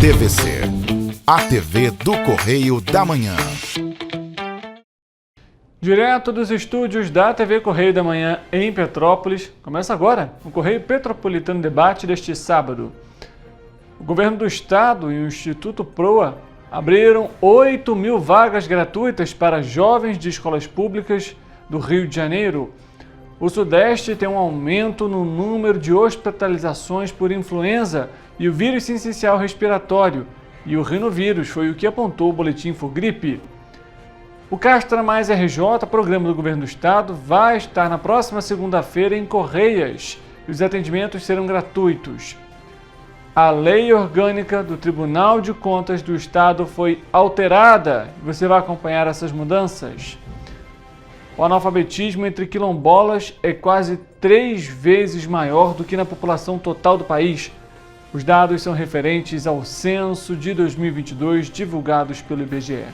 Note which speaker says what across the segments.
Speaker 1: TVC, a TV do Correio da Manhã.
Speaker 2: Direto dos estúdios da TV Correio da Manhã em Petrópolis, começa agora o Correio Petropolitano Debate deste sábado. O Governo do Estado e o Instituto Proa abriram 8.000 vagas gratuitas para jovens de escolas públicas do Rio de Janeiro. O Sudeste tem um aumento no número de hospitalizações por influenza e o vírus sincicial respiratório, e o rinovírus foi o que apontou o boletim Infogripe. O Castra Mais RJ, programa do Governo do Estado, vai estar na próxima segunda-feira em Correias e os atendimentos serão gratuitos. A lei orgânica do Tribunal de Contas do Estado foi alterada. Você vai acompanhar essas mudanças. O analfabetismo entre quilombolas é quase 3 vezes maior do que na população total do país. Os dados são referentes ao censo de 2022 divulgados pelo IBGE.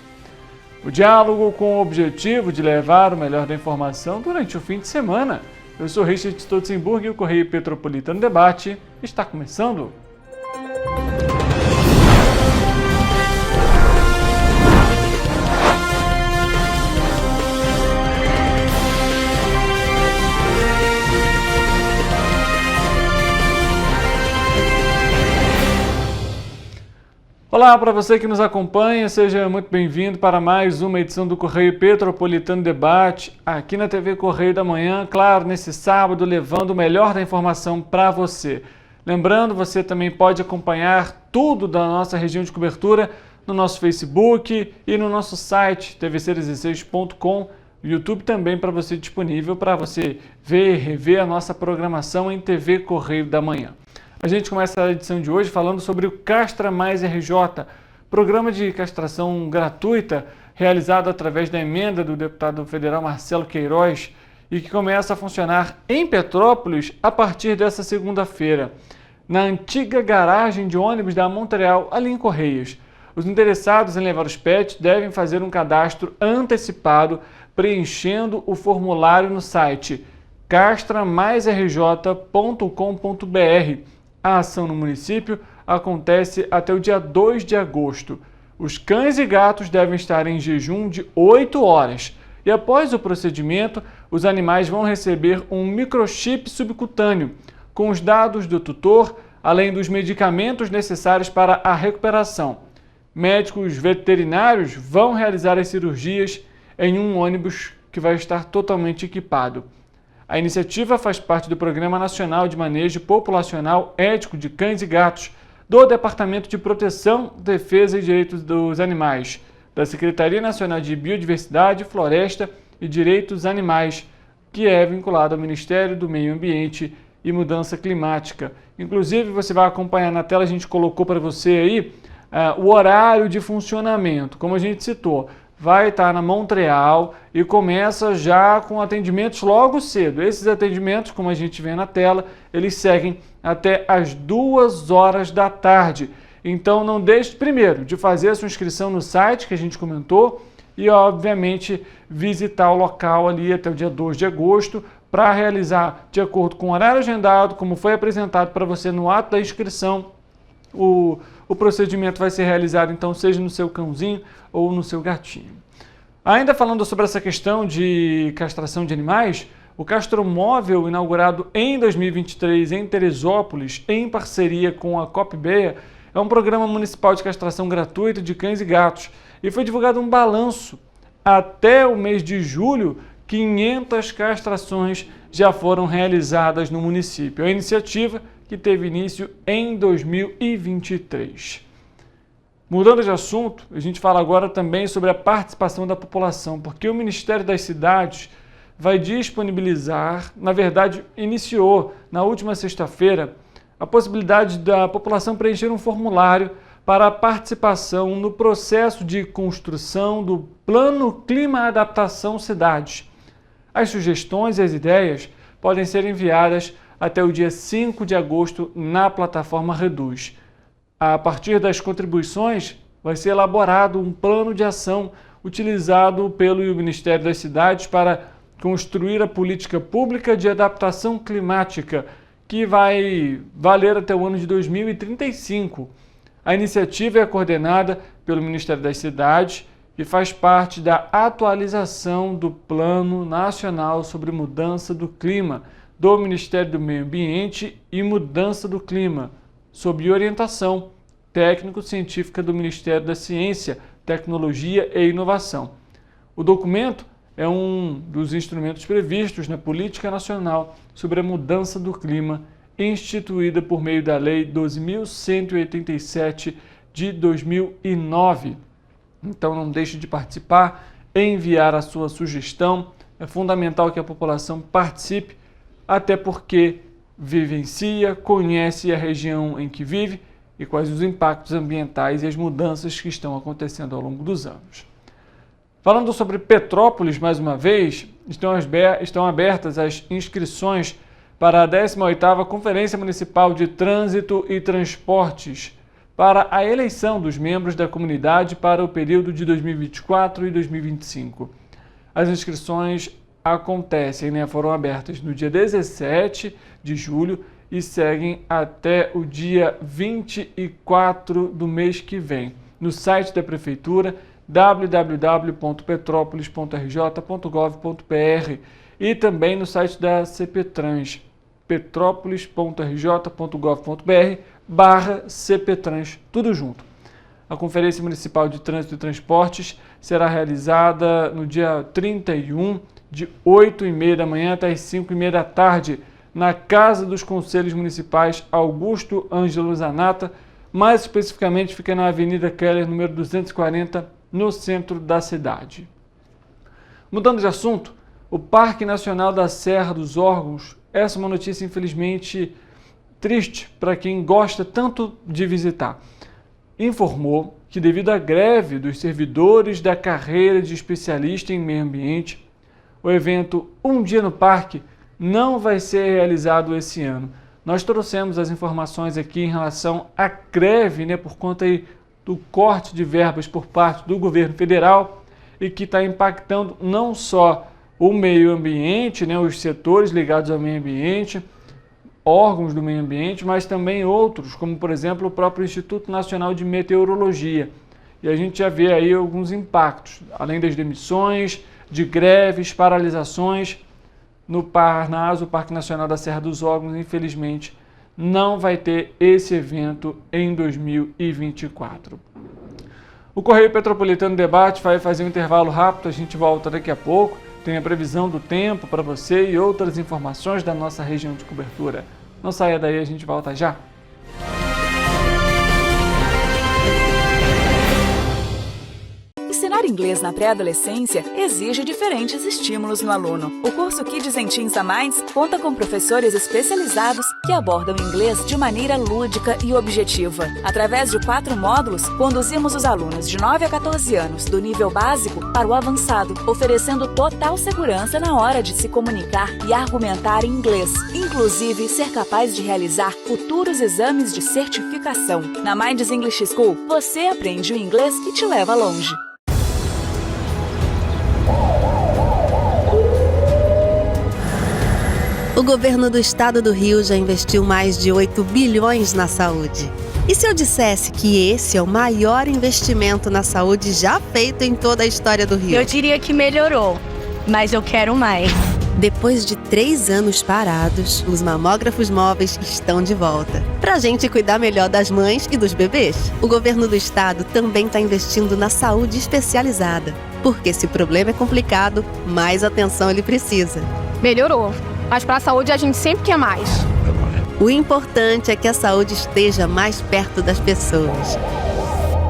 Speaker 2: O diálogo com o objetivo de levar o melhor da informação durante o fim de semana. Eu sou Richard Stolzenburg e o Correio Petropolitano Debate está começando. Olá para você que nos acompanha, seja muito bem-vindo para mais uma edição do Correio Petropolitano Debate, aqui na TV Correio da Manhã, claro, nesse sábado, levando o melhor da informação para você. Lembrando, você também pode acompanhar tudo da nossa região de cobertura no nosso Facebook e no nosso site, tvc16.com, YouTube também para você disponível para você ver e rever a nossa programação em TV Correio da Manhã. A gente começa a edição de hoje falando sobre o Castra Mais RJ, programa de castração gratuita realizado através da emenda do deputado federal Marcelo Queiroz e que começa a funcionar em Petrópolis a partir dessa segunda-feira, na antiga garagem de ônibus da Montreal, ali em Correias. Os interessados em levar os pets devem fazer um cadastro antecipado preenchendo o formulário no site castramaisrj.com.br. A ação no município acontece até o dia 2 de agosto. Os cães e gatos devem estar em jejum de 8 horas. E após o procedimento, os animais vão receber um microchip subcutâneo, com os dados do tutor, além dos medicamentos necessários para a recuperação. Médicos veterinários vão realizar as cirurgias em um ônibus que vai estar totalmente equipado. A iniciativa faz parte do Programa Nacional de Manejo Populacional Ético de Cães e Gatos, do Departamento de Proteção, Defesa e Direitos dos Animais, da Secretaria Nacional de Biodiversidade, Floresta e Direitos Animais, que é vinculado ao Ministério do Meio Ambiente e Mudança Climática. Inclusive, você vai acompanhar na tela, a gente colocou para você aí o horário de funcionamento, como a gente citou. Vai estar na Montreal e começa já com atendimentos logo cedo. Esses atendimentos, como a gente vê na tela, eles seguem até as 2 horas da tarde. Então não deixe primeiro de fazer a sua inscrição no site que a gente comentou e, obviamente, visitar o local ali até o dia 2 de agosto para realizar, de acordo com o horário agendado, como foi apresentado para você no ato da inscrição. O procedimento vai ser realizado, então, seja no seu cãozinho ou no seu gatinho. Ainda falando sobre essa questão de castração de animais, o Castromóvel, inaugurado em 2023 em Teresópolis, em parceria com a Copbeia, é um programa municipal de castração gratuita de cães e gatos. E foi divulgado um balanço. Até o mês de julho, 500 castrações já foram realizadas no município. A iniciativa que teve início em 2023. Mudando de assunto, a gente fala agora também sobre a participação da população, porque o Ministério das Cidades vai disponibilizar, na verdade, iniciou na última sexta-feira, a possibilidade da população preencher um formulário para a participação no processo de construção do Plano Clima Adaptação Cidades. As sugestões e as ideias podem ser enviadas até o dia 5 de agosto na plataforma Reduz. A partir das contribuições, vai ser elaborado um plano de ação utilizado pelo Ministério das Cidades para construir a política pública de adaptação climática, que vai valer até o ano de 2035. A iniciativa é coordenada pelo Ministério das Cidades e faz parte da atualização do Plano Nacional sobre Mudança do Clima do Ministério do Meio Ambiente e Mudança do Clima, sob orientação técnico-científica do Ministério da Ciência, Tecnologia e Inovação. O documento é um dos instrumentos previstos na Política Nacional sobre a Mudança do Clima, instituída por meio da Lei 12.187 de 2009. Então não deixe de participar, enviar a sua sugestão. É fundamental que a população participe, até porque vivencia, conhece a região em que vive e quais os impactos ambientais e as mudanças que estão acontecendo ao longo dos anos. Falando sobre Petrópolis, mais uma vez, estão abertas as inscrições para a 18ª Conferência Municipal de Trânsito e Transportes, para a eleição dos membros da comunidade para o período de 2024 e 2025. As inscrições foram abertas no dia 17 de julho e seguem até o dia 24 do mês que vem, no site da Prefeitura, www.petropolis.rj.gov.br e também no site da CPTrans, petropolis.rj.gov.br/CPTrans, tudo junto. A Conferência Municipal de Trânsito e Transportes será realizada no dia 31, de 8h30 da manhã até as 5h30 da tarde, na Casa dos Conselhos Municipais Augusto Ângelo Zanata, mais especificamente fica na Avenida Keller, número 240, no centro da cidade. Mudando de assunto, o Parque Nacional da Serra dos Órgãos, essa é uma notícia infelizmente triste para quem gosta tanto de visitar, informou que devido à greve dos servidores da carreira de especialista em meio ambiente, o evento Um Dia no Parque não vai ser realizado esse ano. Nós trouxemos as informações aqui em relação à greve, por conta aí do corte de verbas por parte do governo federal e que está impactando não só o meio ambiente, os setores ligados ao meio ambiente, órgãos do meio ambiente, mas também outros, como por exemplo o próprio Instituto Nacional de Meteorologia. E a gente já vê aí alguns impactos, além das demissões, de greves, paralisações. No Parnaso, o Parque Nacional da Serra dos Órgãos, infelizmente, não vai ter esse evento em 2024. O Correio Petropolitano Debate vai fazer um intervalo rápido, a gente volta daqui a pouco. Tem a previsão do tempo para você e outras informações da nossa região de cobertura. Não saia daí, a gente volta já.
Speaker 3: Ensinar inglês na pré-adolescência exige diferentes estímulos no aluno. O curso Kids and Teens a Mais conta com professores especializados que abordam inglês de maneira lúdica e objetiva. Através de 4 módulos, conduzimos os alunos de 9 a 14 anos do nível básico para o avançado, oferecendo total segurança na hora de se comunicar e argumentar em inglês, inclusive ser capaz de realizar futuros exames de certificação. Na Minds English School, você aprende o inglês que te leva longe.
Speaker 4: O governo do estado do Rio já investiu mais de 8 bilhões na saúde. E se eu dissesse que esse é o maior investimento na saúde já feito em toda a história do Rio?
Speaker 5: Eu diria que melhorou, mas eu quero mais.
Speaker 4: Depois de 3 anos parados, os mamógrafos móveis estão de volta. Pra gente cuidar melhor das mães e dos bebês. O governo do estado também está investindo na saúde especializada. Porque se o problema é complicado, mais atenção ele precisa.
Speaker 5: Melhorou, mas para a saúde a gente sempre quer mais.
Speaker 4: O importante é que a saúde esteja mais perto das pessoas.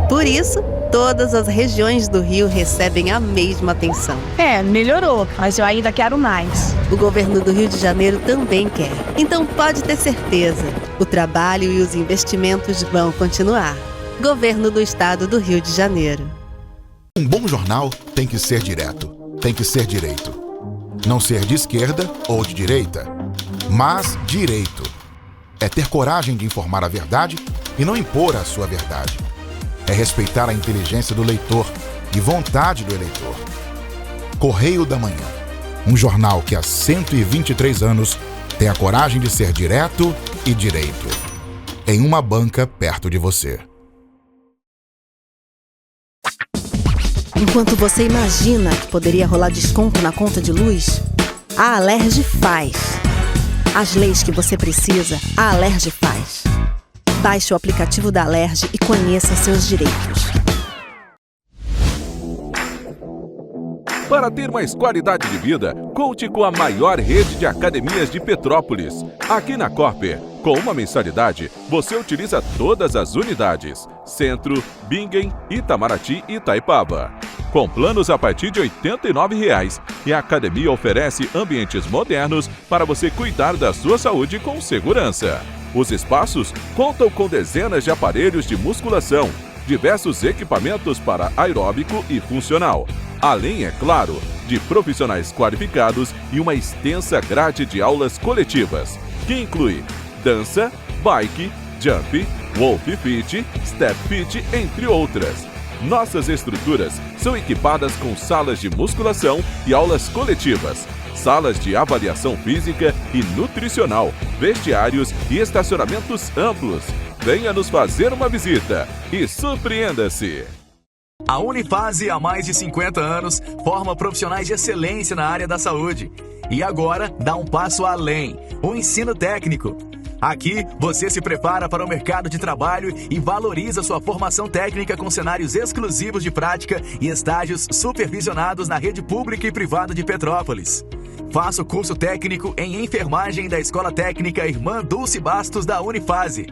Speaker 4: Por isso, todas as regiões do Rio recebem a mesma atenção.
Speaker 5: Melhorou, mas eu ainda quero mais.
Speaker 4: O governo do Rio de Janeiro também quer. Então pode ter certeza, o trabalho e os investimentos vão continuar. Governo do Estado do Rio de Janeiro.
Speaker 1: Um bom jornal tem que ser direto, tem que ser direito. Não ser de esquerda ou de direita, mas direito. É ter coragem de informar a verdade e não impor a sua verdade. É respeitar a inteligência do leitor e vontade do eleitor. Correio da Manhã, um jornal que há 123 anos tem a coragem de ser direto e direito. Em uma banca perto de você.
Speaker 4: Enquanto você imagina que poderia rolar desconto na conta de luz, a Alerj faz. As leis que você precisa, a Alerj faz. Baixe o aplicativo da Alerj e conheça seus direitos.
Speaker 6: Para ter mais qualidade de vida, conte com a maior rede de academias de Petrópolis. Aqui na Cooper, com uma mensalidade, você utiliza todas as unidades: Centro, Bingen, Itamaraty e Itaipava. Com planos a partir de R$ 89,00, e a academia oferece ambientes modernos para você cuidar da sua saúde com segurança. Os espaços contam com dezenas de aparelhos de musculação, diversos equipamentos para aeróbico e funcional, além, é claro, de profissionais qualificados e uma extensa grade de aulas coletivas, que inclui dança, bike, jump, wolf fit, step fit, entre outras. Nossas estruturas são equipadas com salas de musculação e aulas coletivas, salas de avaliação física e nutricional, vestiários e estacionamentos amplos. Venha nos fazer uma visita e surpreenda-se!
Speaker 7: A Unifase, há mais de 50 anos, forma profissionais de excelência na área da saúde. E agora dá um passo além, o ensino técnico. Aqui, você se prepara para o mercado de trabalho e valoriza sua formação técnica com cenários exclusivos de prática e estágios supervisionados na rede pública e privada de Petrópolis. Faça o curso técnico em enfermagem da Escola Técnica Irmã Dulce Bastos da Unifase.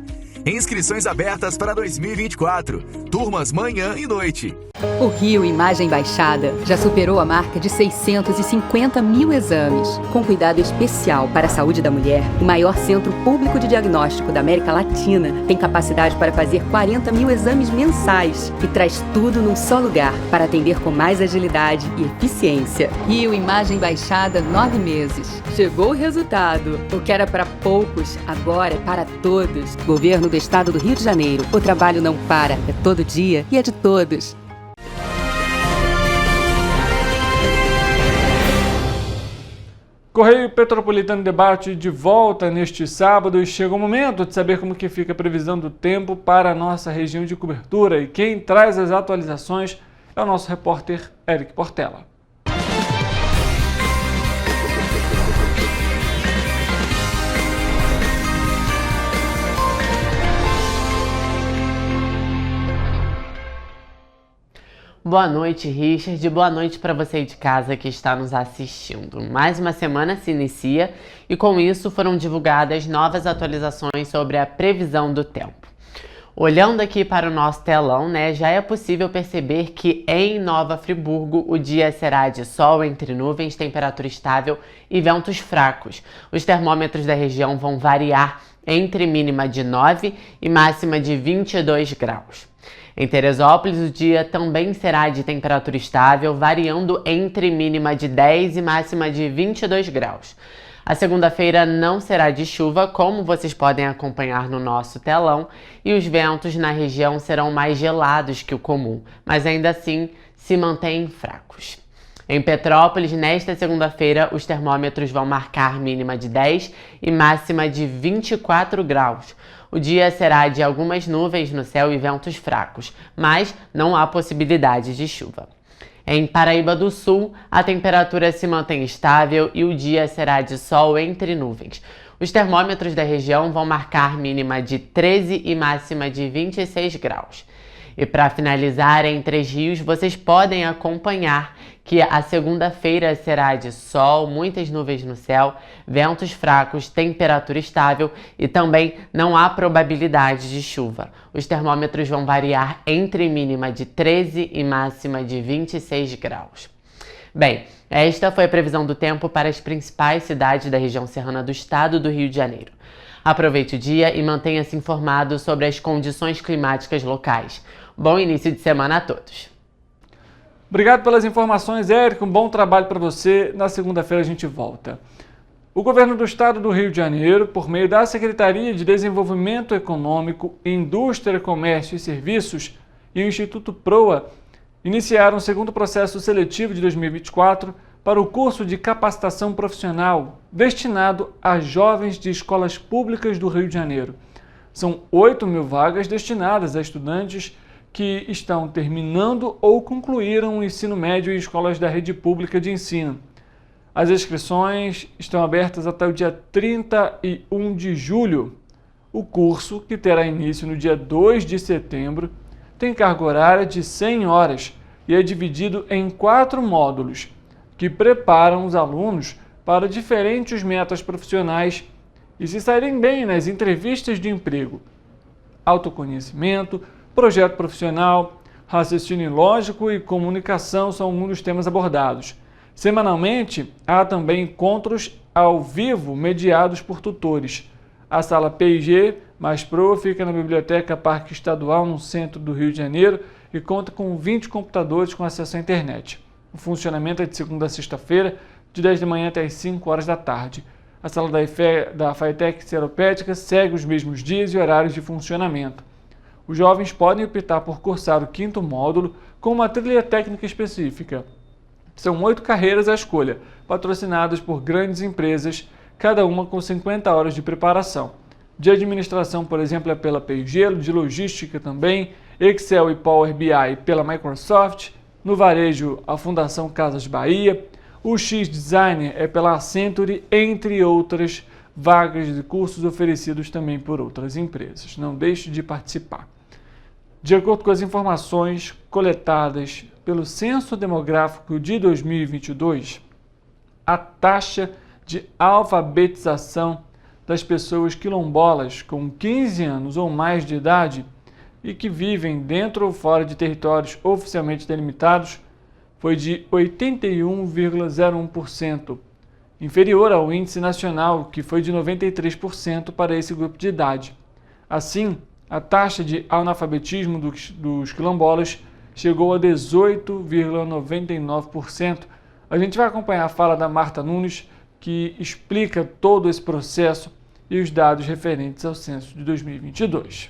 Speaker 7: Inscrições abertas para 2024. Turmas manhã e noite.
Speaker 8: O Rio Imagem Baixada já superou a marca de 650 mil exames. Com cuidado especial para a saúde da mulher, o maior centro público de diagnóstico da América Latina tem capacidade para fazer 40 mil exames mensais e traz tudo num só lugar para atender com mais agilidade e eficiência. Rio Imagem Baixada, 9 meses. Chegou o resultado. O que era para poucos, agora é para todos. Governo do Estado do Rio de Janeiro. O trabalho não para, é todo dia e é de todos.
Speaker 2: Correio Petropolitano Debate de volta neste sábado e chega o momento de saber como que fica a previsão do tempo para a nossa região de cobertura. E quem traz as atualizações é o nosso repórter Eric Portela.
Speaker 9: Boa noite, Richard. Boa noite para você aí de casa que está nos assistindo. Mais uma semana se inicia e com isso foram divulgadas novas atualizações sobre a previsão do tempo. Olhando aqui para o nosso telão, já é possível perceber que em Nova Friburgo o dia será de sol entre nuvens, temperatura estável e ventos fracos. Os termômetros da região vão variar entre mínima de 9 e máxima de 22 graus. Em Teresópolis, o dia também será de temperatura estável, variando entre mínima de 10 e máxima de 22 graus. A segunda-feira não será de chuva, como vocês podem acompanhar no nosso telão, e os ventos na região serão mais gelados que o comum, mas ainda assim se mantêm fracos. Em Petrópolis, nesta segunda-feira, os termômetros vão marcar mínima de 10 e máxima de 24 graus. O dia será de algumas nuvens no céu e ventos fracos, mas não há possibilidade de chuva. Em Paraíba do Sul, a temperatura se mantém estável e o dia será de sol entre nuvens. Os termômetros da região vão marcar mínima de 13 e máxima de 26 graus. E para finalizar, em Três Rios, vocês podem acompanhar que a segunda-feira será de sol, muitas nuvens no céu, ventos fracos, temperatura estável e também não há probabilidade de chuva. Os termômetros vão variar entre mínima de 13 e máxima de 26 graus. Bem, esta foi a previsão do tempo para as principais cidades da região serrana do estado do Rio de Janeiro. Aproveite o dia e mantenha-se informado sobre as condições climáticas locais. Bom início de semana a todos.
Speaker 2: Obrigado pelas informações, Érico. Um bom trabalho para você. Na segunda-feira a gente volta. O governo do estado do Rio de Janeiro, por meio da Secretaria de Desenvolvimento Econômico, Indústria, Comércio e Serviços e o Instituto PROA, iniciaram o segundo processo seletivo de 2024 para o curso de capacitação profissional destinado a jovens de escolas públicas do Rio de Janeiro. São 8.000 vagas destinadas a estudantes que estão terminando ou concluíram o ensino médio em escolas da rede pública de ensino. As inscrições estão abertas até o dia 31 de julho. O curso, que terá início no dia 2 de setembro, tem carga horária de 100 horas e é dividido em 4 módulos, que preparam os alunos para diferentes metas profissionais e se saírem bem nas entrevistas de emprego. Autoconhecimento, projeto profissional, raciocínio lógico e comunicação são alguns dos temas abordados. Semanalmente, há também encontros ao vivo mediados por tutores. A sala P&G Mais Pro fica na Biblioteca Parque Estadual, no centro do Rio de Janeiro, e conta com 20 computadores com acesso à internet. O funcionamento é de segunda a sexta-feira, de 10 da manhã até as 5 horas da tarde. A sala da FATEC Seropédica segue os mesmos dias e horários de funcionamento. Os jovens podem optar por cursar o 5º módulo com uma trilha técnica específica. São 8 carreiras à escolha, patrocinadas por grandes empresas, cada uma com 50 horas de preparação. De administração, por exemplo, é pela P&G, de logística também, Excel e Power BI pela Microsoft, no varejo, a Fundação Casas Bahia, o X-Designer é pela Accenture, entre outras vagas de cursos oferecidos também por outras empresas. Não deixe de participar. De acordo com as informações coletadas pelo Censo Demográfico de 2022, a taxa de alfabetização das pessoas quilombolas com 15 anos ou mais de idade e que vivem dentro ou fora de territórios oficialmente delimitados foi de 81,01%, inferior ao índice nacional, que foi de 93% para esse grupo de idade. Assim, a taxa de analfabetismo dos quilombolas chegou a 18,99%. A gente vai acompanhar a fala da Marta Nunes, que explica todo esse processo e os dados referentes ao censo de 2022.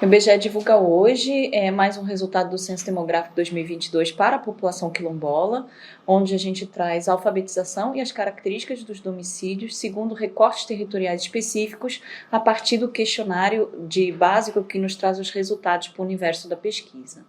Speaker 10: O IBGE divulga hoje mais um resultado do Censo Demográfico 2022 para a população quilombola, onde a gente traz a alfabetização e as características dos domicílios segundo recortes territoriais específicos a partir do questionário básico que nos traz os resultados para o universo da pesquisa.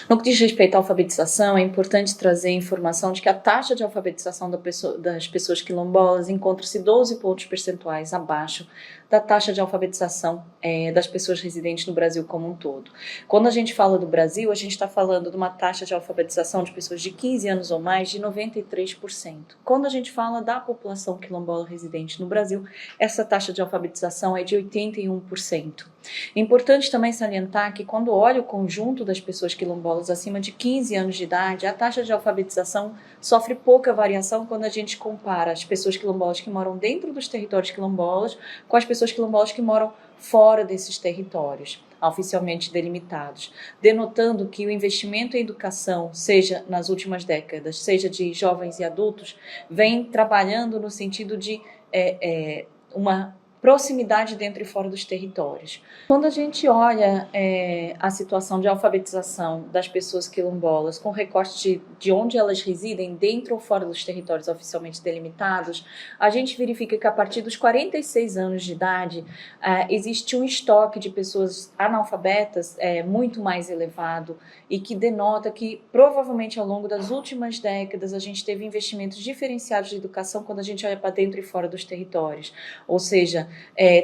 Speaker 10: No que diz respeito à alfabetização, é importante trazer a informação de que a taxa de alfabetização das pessoas quilombolas encontra-se 12 pontos percentuais abaixo da taxa de alfabetização das pessoas residentes no Brasil como um todo. Quando a gente fala do Brasil, a gente está falando de uma taxa de alfabetização de pessoas de 15 anos ou mais de 93%. Quando a gente fala da população quilombola residente no Brasil, essa taxa de alfabetização é de 81%. É importante também salientar que quando olha o conjunto das pessoas quilombolas acima de 15 anos de idade, a taxa de alfabetização sofre pouca variação quando a gente compara as pessoas quilombolas que moram dentro dos territórios quilombolas com as pessoas quilombolas que moram fora desses territórios oficialmente delimitados, denotando que o investimento em educação, seja nas últimas décadas, seja de jovens e adultos, vem trabalhando no sentido de uma proximidade dentro e fora dos territórios. Quando a gente olha a situação de alfabetização das pessoas quilombolas com recorte de onde elas residem, dentro ou fora dos territórios oficialmente delimitados, a gente verifica que a partir dos 46 anos de idade existe um estoque de pessoas analfabetas muito mais elevado e que denota que provavelmente ao longo das últimas décadas a gente teve investimentos diferenciados de educação quando a gente olha para dentro e fora dos territórios, ou seja,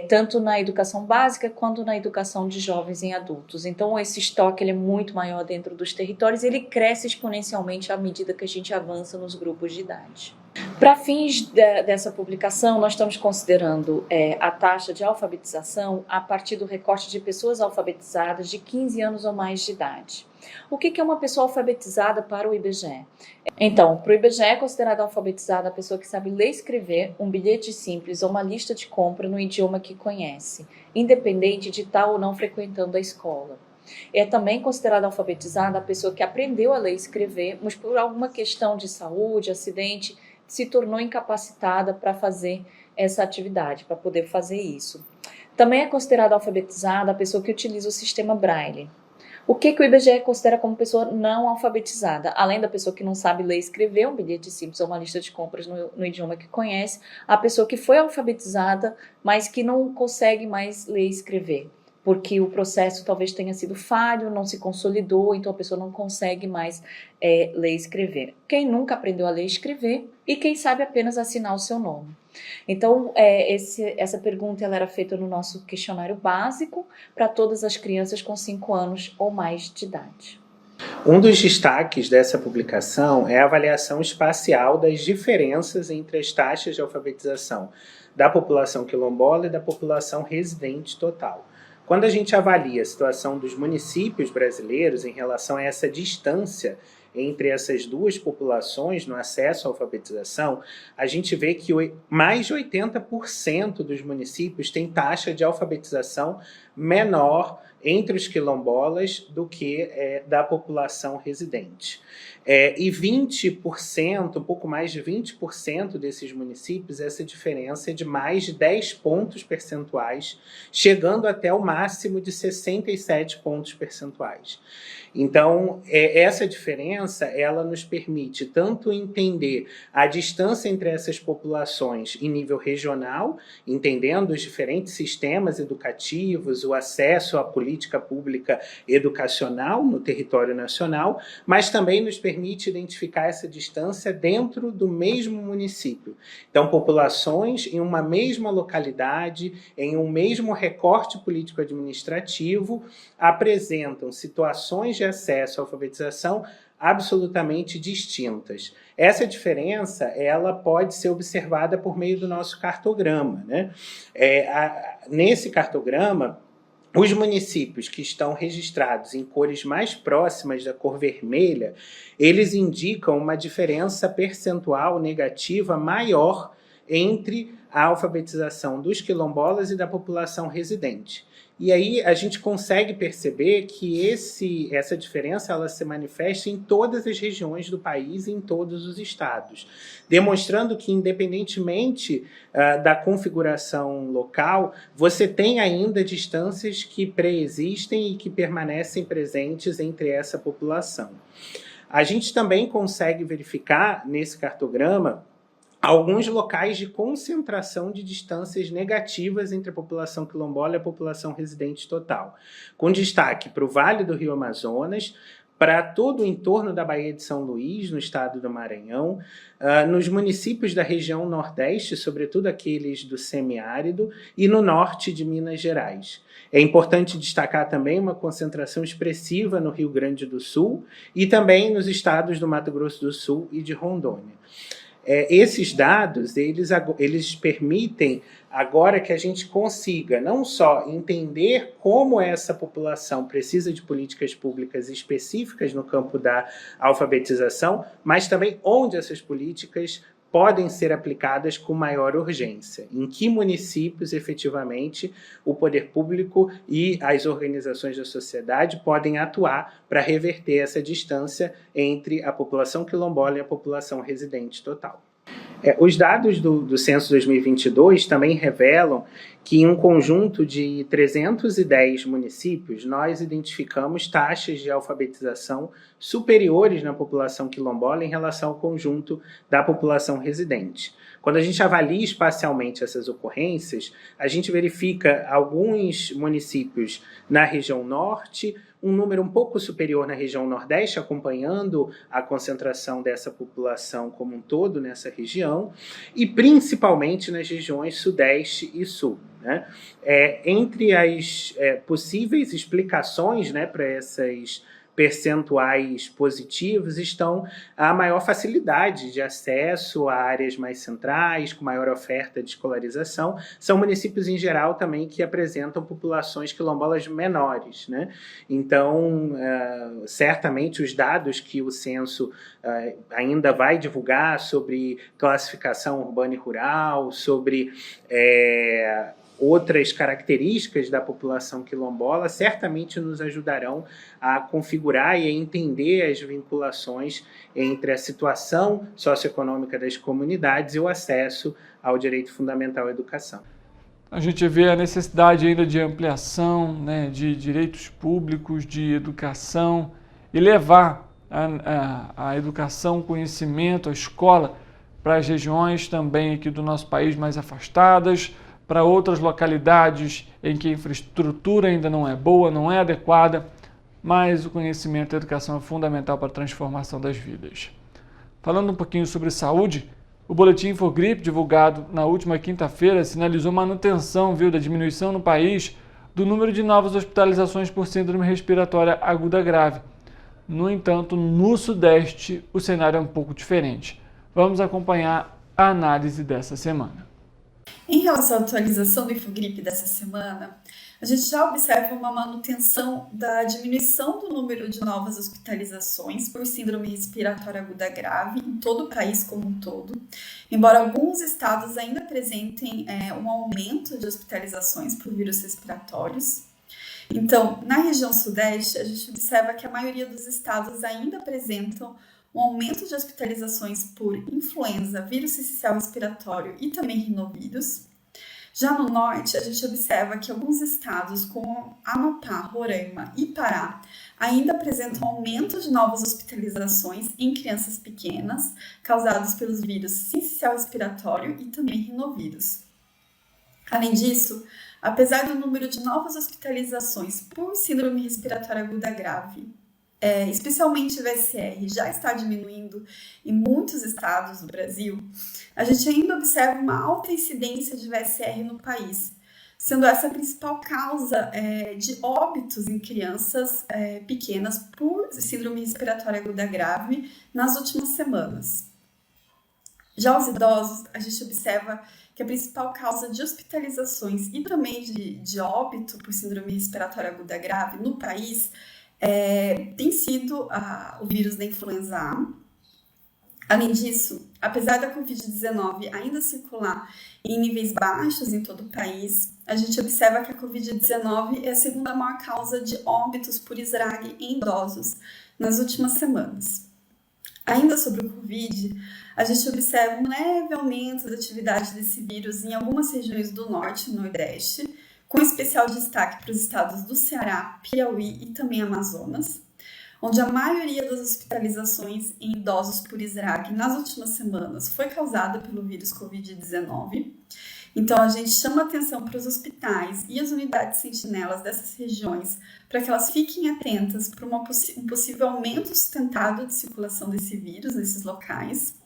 Speaker 10: tanto na educação básica quanto na educação de jovens e adultos. Então esse estoque ele é muito maior dentro dos territórios e ele cresce exponencialmente à medida que a gente avança nos grupos de idade. Para fins dessa publicação, nós estamos considerando a taxa de alfabetização a partir do recorte de pessoas alfabetizadas de 15 anos ou mais de idade. O que é uma pessoa alfabetizada para o IBGE? Então, para o IBGE é considerada alfabetizada a pessoa que sabe ler e escrever um bilhete simples ou uma lista de compra no idioma que conhece, independente de estar ou não frequentando a escola. É também considerada alfabetizada a pessoa que aprendeu a ler e escrever, mas por alguma questão de saúde, acidente, se tornou incapacitada para fazer essa atividade, para poder fazer isso. Também é considerada alfabetizada a pessoa que utiliza o sistema Braille. O que o IBGE considera como pessoa não alfabetizada? Além da pessoa que não sabe ler e escrever um bilhete simples ou uma lista de compras no idioma que conhece, a pessoa que foi alfabetizada, mas que não consegue mais ler e escrever. porque o processo talvez tenha sido falho, não se consolidou, então a pessoa não consegue mais ler e escrever. Quem nunca aprendeu a ler e escrever e quem sabe apenas assinar o seu nome. Então, essa pergunta ela era feita no nosso questionário básico para todas as crianças com 5 anos ou mais de idade.
Speaker 11: Um dos destaques dessa publicação é a avaliação espacial das diferenças entre as taxas de alfabetização da população quilombola e da população residente total. Quando a gente avalia a situação dos municípios brasileiros em relação a essa distância entre essas duas populações no acesso à alfabetização, a gente vê que mais de 80% dos municípios têm taxa de alfabetização menor entre os quilombolas do que da população residente. E 20%, um pouco mais de 20% desses municípios, essa diferença é de mais de 10 pontos percentuais, chegando até o máximo de 67 pontos percentuais. Então, essa diferença, ela nos permite tanto entender a distância entre essas populações em nível regional, entendendo os diferentes sistemas educativos, o acesso à política pública educacional no território nacional, mas também nos permite identificar essa distância dentro do mesmo município. Então, populações em uma mesma localidade, em um mesmo recorte político-administrativo, apresentam situações de acesso à alfabetização absolutamente distintas. Essa diferença ela pode ser observada por meio do nosso cartograma, né? Nesse cartograma, os municípios que estão registrados em cores mais próximas da cor vermelha, eles indicam uma diferença percentual negativa maior entre a alfabetização dos quilombolas e da população residente. E aí a gente consegue perceber que essa diferença ela se manifesta em todas as regiões do país e em todos os estados, demonstrando que, independentemente da configuração local, você tem ainda distâncias que preexistem e que permanecem presentes entre essa população. A gente também consegue verificar nesse cartograma alguns locais de concentração de distâncias negativas entre a população quilombola e a população residente total, com destaque para o Vale do Rio Amazonas, para todo o entorno da Baía de São Luís, no estado do Maranhão, nos municípios da região Nordeste, sobretudo aqueles do semiárido, e no norte de Minas Gerais. É importante destacar também uma concentração expressiva no Rio Grande do Sul e também nos estados do Mato Grosso do Sul e de Rondônia. Esses dados, eles permitem agora que a gente consiga não só entender como essa população precisa de políticas públicas específicas no campo da alfabetização, mas também onde essas políticas podem ser aplicadas com maior urgência. Em que municípios, efetivamente, o poder público e as organizações da sociedade podem atuar para reverter essa distância entre a população quilombola e a população residente total. Os dados do Censo 2022 também revelam que em um conjunto de 310 municípios, nós identificamos taxas de alfabetização superiores na população quilombola em relação ao conjunto da população residente. Quando a gente avalia espacialmente essas ocorrências, a gente verifica alguns municípios na região norte, um número um pouco superior na região nordeste, acompanhando a concentração dessa população como um todo nessa região, e principalmente nas regiões sudeste e sul. Né? Entre as possíveis explicações, né, para essas percentuais positivos estão a maior facilidade de acesso a áreas mais centrais, com maior oferta de escolarização. São municípios, em geral, também que apresentam populações quilombolas menores. Né? Então, certamente, os dados que o censo ainda vai divulgar sobre classificação urbana e rural, sobre outras características da população quilombola, certamente nos ajudarão a configurar e a entender as vinculações entre a situação socioeconômica das comunidades e o acesso ao direito fundamental à educação.
Speaker 2: A gente vê a necessidade ainda de ampliação, né, de direitos públicos, de educação, e levar a educação, o conhecimento, a escola para as regiões também aqui do nosso país mais afastadas, para outras localidades em que a infraestrutura ainda não é boa, não é adequada, mas o conhecimento e a educação é fundamental para a transformação das vidas. Falando um pouquinho sobre saúde, o Boletim Infogripe, divulgado na última quinta-feira, sinalizou manutenção, da diminuição no país do número de novas hospitalizações por síndrome respiratória aguda grave. No entanto, no Sudeste, o cenário é um pouco diferente. Vamos acompanhar a análise dessa semana.
Speaker 12: Em relação à atualização do Infogripe dessa semana, a gente já observa uma manutenção da diminuição do número de novas hospitalizações por síndrome respiratória aguda grave em todo o país como um todo, embora alguns estados ainda apresentem um aumento de hospitalizações por vírus respiratórios. Então, na região sudeste, a gente observa que a maioria dos estados ainda apresentam um aumento de hospitalizações por influenza, vírus essencial respiratório e também rinovírus. Já no norte, a gente observa que alguns estados, como Amapá, Roraima e Pará, ainda apresentam aumento de novas hospitalizações em crianças pequenas, causados pelos vírus sincicial respiratório e também rinovírus. Além disso, apesar do número de novas hospitalizações por síndrome respiratória aguda grave, especialmente VSR, já está diminuindo em muitos estados do Brasil, a gente ainda observa uma alta incidência de VSR no país, sendo essa a principal causa de óbitos em crianças pequenas por síndrome respiratória aguda grave nas últimas semanas. Já os idosos, a gente observa que a principal causa de hospitalizações e também de óbito por síndrome respiratória aguda grave no país tem sido o vírus da influenza A. Além disso, apesar da Covid-19 ainda circular em níveis baixos em todo o país, a gente observa que a Covid-19 é a segunda maior causa de óbitos por SRAG em idosos nas últimas semanas. Ainda sobre o Covid, a gente observa um leve aumento da atividade desse vírus em algumas regiões do norte e nordeste, com especial destaque para os estados do Ceará, Piauí e também Amazonas, onde a maioria das hospitalizações em idosos por SRAG nas últimas semanas foi causada pelo vírus Covid-19. Então, a gente chama atenção para os hospitais e as unidades sentinelas dessas regiões para que elas fiquem atentas para um possível aumento sustentado de circulação desse vírus nesses locais.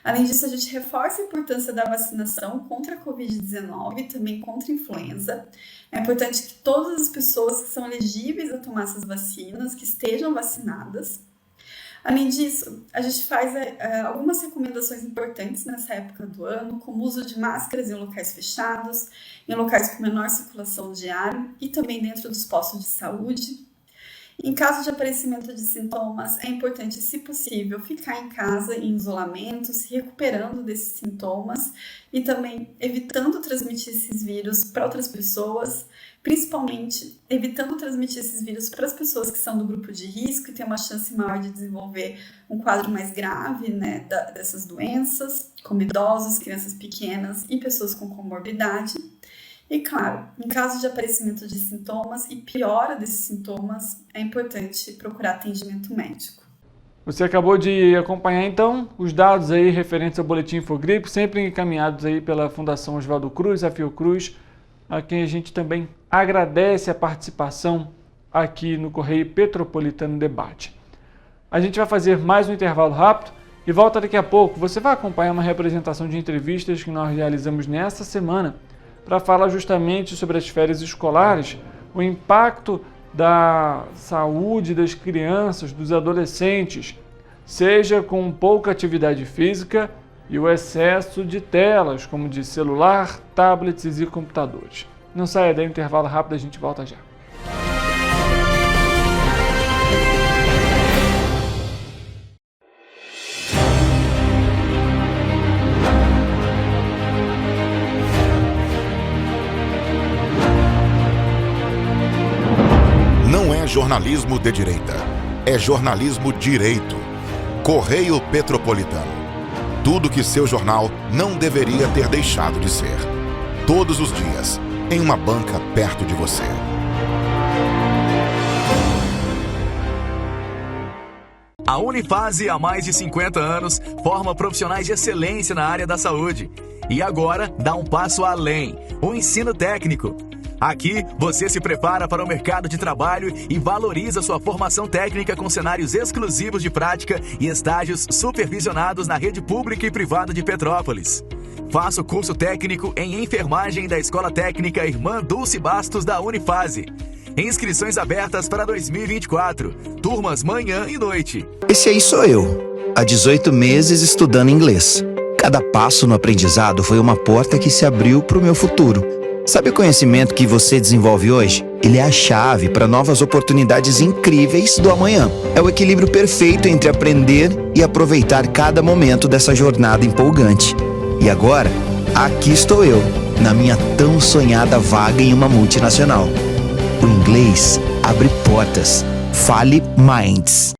Speaker 12: Além disso, a gente reforça a importância da vacinação contra a Covid-19 e também contra a influenza. É importante que todas as pessoas que são elegíveis a tomar essas vacinas, que estejam vacinadas. Além disso, a gente faz algumas recomendações importantes nessa época do ano, como o uso de máscaras em locais fechados, em locais com menor circulação de ar e também dentro dos postos de saúde. Em caso de aparecimento de sintomas, é importante, se possível, ficar em casa em isolamento, se recuperando desses sintomas e também evitando transmitir esses vírus para outras pessoas, principalmente evitando transmitir esses vírus para as pessoas que são do grupo de risco e têm uma chance maior de desenvolver um quadro mais grave, dessas doenças, como idosos, crianças pequenas e pessoas com comorbidade. E claro, em caso de aparecimento de sintomas e piora desses sintomas, é importante procurar atendimento médico.
Speaker 2: Você acabou de acompanhar então os dados aí referentes ao Boletim Infogripe, sempre encaminhados aí pela Fundação Oswaldo Cruz, a Fiocruz, a quem a gente também agradece a participação aqui no Correio Petropolitano Debate. A gente vai fazer mais um intervalo rápido e volta daqui a pouco. Você vai acompanhar uma representação de entrevistas que nós realizamos nesta semana para falar justamente sobre as férias escolares, o impacto da saúde das crianças, dos adolescentes, seja com pouca atividade física e o excesso de telas, como de celular, tablets e computadores. Não saia daí, intervalo rápido, a gente volta já.
Speaker 1: Jornalismo de direita. É jornalismo direito. Correio Petropolitano. Tudo que seu jornal não deveria ter deixado de ser. Todos os dias, em uma banca perto de você.
Speaker 7: A Unifase, há mais de 50 anos, forma profissionais de excelência na área da saúde. E agora dá um passo além, o ensino técnico. Aqui, você se prepara para o mercado de trabalho e valoriza sua formação técnica com cenários exclusivos de prática e estágios supervisionados na rede pública e privada de Petrópolis. Faça o curso técnico em enfermagem da Escola Técnica Irmã Dulce Bastos da Unifase. Inscrições abertas para 2024. Turmas manhã e noite.
Speaker 13: Esse aí sou eu, há 18 meses estudando inglês. Cada passo no aprendizado foi uma porta que se abriu para o meu futuro. Sabe o conhecimento que você desenvolve hoje? Ele é a chave para novas oportunidades incríveis do amanhã. É o equilíbrio perfeito entre aprender e aproveitar cada momento dessa jornada empolgante. E agora, aqui estou eu, na minha tão sonhada vaga em uma multinacional. O inglês abre portas. Fale Minds.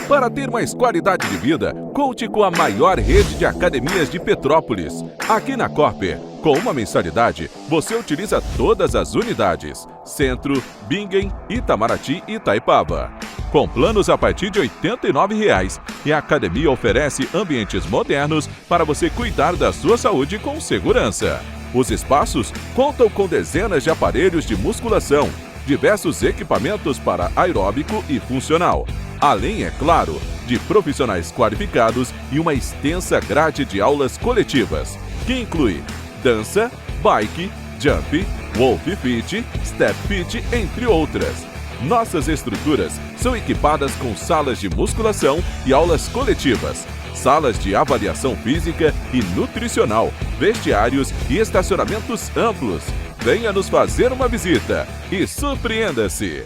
Speaker 6: Para ter mais qualidade de vida, conte com a maior rede de academias de Petrópolis. Aqui na Corper, com uma mensalidade, você utiliza todas as unidades: Centro, Bingen, Itamaraty e Itaipava. Com planos a partir de R$ 89,00, e a academia oferece ambientes modernos para você cuidar da sua saúde com segurança. Os espaços contam com dezenas de aparelhos de musculação, diversos equipamentos para aeróbico e funcional, além, é claro, de profissionais qualificados e uma extensa grade de aulas coletivas, que inclui dança, bike, jump, wolf fit, step fit, entre outras. Nossas estruturas são equipadas com salas de musculação e aulas coletivas, salas de avaliação física e nutricional, vestiários e estacionamentos amplos. Venha nos fazer uma visita e surpreenda-se!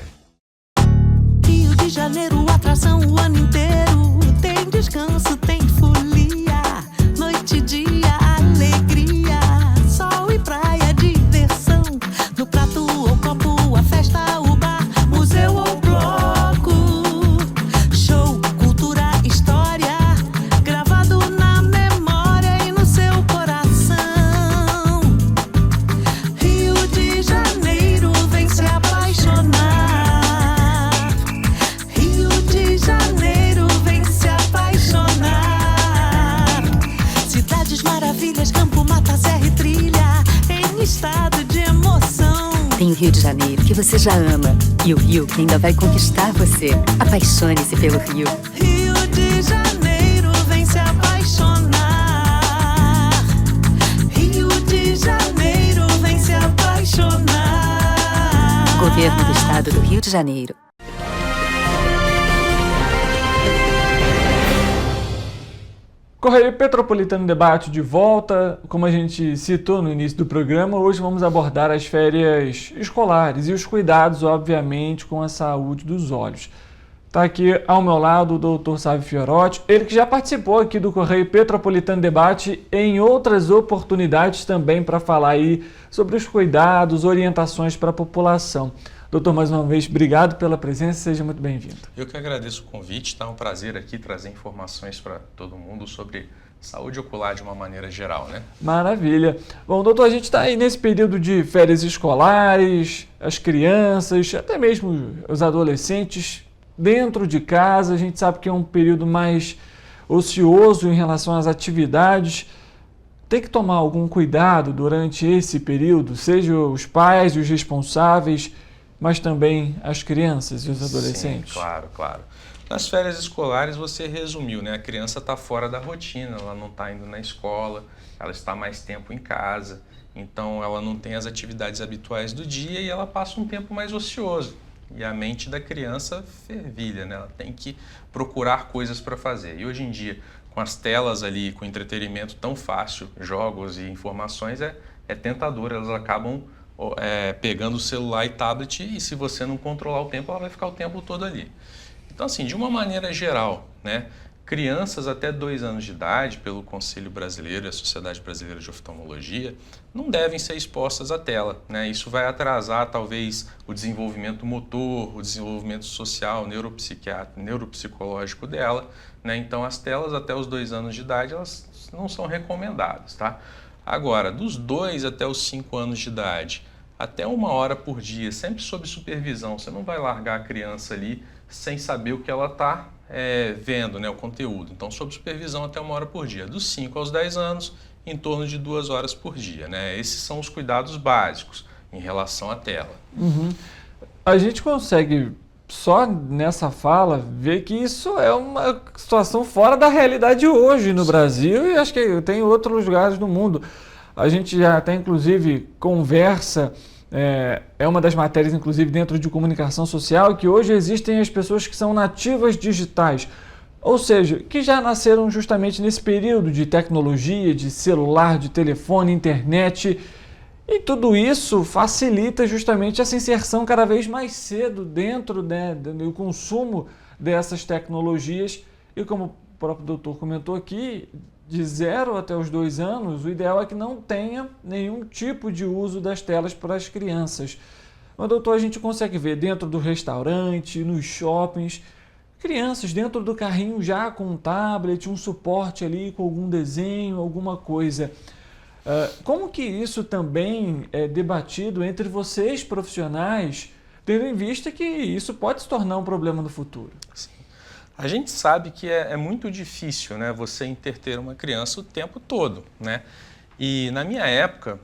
Speaker 14: Rio de Janeiro, atração o ano inteiro. Tem descanso, tem folia, noite e dia, alegria, sol e praia, diversão. No prato ou copo, a festa, o bar, museu ou bloco. Show, cultura, história, gravado na memória e no seu coração. Rio de Janeiro, vem se apaixonar. Rio de Janeiro, vem se apaixonar. Cidades maravilhas, campo, mata, serra e trilha, em estado de emoção.
Speaker 8: Tem o Rio de Janeiro, que você já ama, e o Rio, que ainda vai conquistar você. Apaixone-se pelo Rio.
Speaker 14: Rio de Janeiro, vem se apaixonar. Rio de Janeiro, vem se apaixonar.
Speaker 8: Governo do Estado do Rio de Janeiro.
Speaker 2: Correio Petropolitano Debate de volta. Como a gente citou no início do programa, hoje vamos abordar as férias escolares e os cuidados, obviamente, com a saúde dos olhos. Está aqui ao meu lado o Dr. Sávio Fiorotti, ele que já participou aqui do Correio Petropolitano Debate em outras oportunidades também para falar aí sobre os cuidados, orientações para a população. Doutor, mais uma vez, obrigado pela presença, seja muito bem-vindo.
Speaker 15: Eu que agradeço o convite, está um prazer aqui trazer informações para todo mundo sobre saúde ocular de uma maneira geral, né?
Speaker 2: Maravilha. Bom, doutor, a gente está aí nesse período de férias escolares, as crianças, até mesmo os adolescentes, dentro de casa, a gente sabe que é um período mais ocioso em relação às atividades. Tem que tomar algum cuidado durante esse período, seja os pais e os responsáveis, mas também as crianças e os adolescentes?
Speaker 15: Sim, claro. Nas férias escolares você resumiu, né? A criança está fora da rotina, ela não está indo na escola, ela está mais tempo em casa, então ela não tem as atividades habituais do dia e ela passa um tempo mais ocioso. E a mente da criança fervilha, né? Ela tem que procurar coisas para fazer. E hoje em dia, com as telas ali, com entretenimento tão fácil, jogos e informações, é tentador, elas acabam pegando o celular e tablet, e se você não controlar o tempo, ela vai ficar o tempo todo ali. Então, assim, de uma maneira geral, né, crianças até 2 anos de idade, pelo Conselho Brasileiro e a Sociedade Brasileira de Oftalmologia, não devem ser expostas à tela, né? Isso vai atrasar, talvez, o desenvolvimento motor, o desenvolvimento social, neuropsicológico dela, né? Então, as telas até os 2 anos de idade, elas não são recomendadas, tá? Agora, dos 2 até os 5 anos de idade, até 1 hora por dia, sempre sob supervisão, você não vai largar a criança ali sem saber o que ela está vendo, né, o conteúdo. Então, sob supervisão até 1 hora por dia. Dos 5 aos 10 anos, em torno de 2 horas por dia, né? Esses são os cuidados básicos em relação à tela.
Speaker 2: Uhum. A gente consegue, só nessa fala, ver que isso é uma situação fora da realidade hoje no Brasil e acho que tem em outros lugares do mundo. A gente já até, inclusive, conversa, é uma das matérias, inclusive, dentro de comunicação social, que hoje existem as pessoas que são nativas digitais, ou seja, que já nasceram justamente nesse período de tecnologia, de celular, de telefone, internet. E tudo isso facilita justamente essa inserção cada vez mais cedo dentro do consumo dessas tecnologias. E como o próprio doutor comentou aqui, de 0 até os 2 anos, o ideal é que não tenha nenhum tipo de uso das telas para as crianças. Mas, doutor, a gente consegue ver dentro do restaurante, nos shoppings, crianças dentro do carrinho já com um tablet, um suporte ali com algum desenho, alguma coisa. Como que isso também é debatido entre vocês profissionais, tendo em vista que isso pode se tornar um problema no futuro?
Speaker 15: Sim. A gente sabe que é muito difícil, né, você entreter uma criança o tempo todo, né? E na minha época,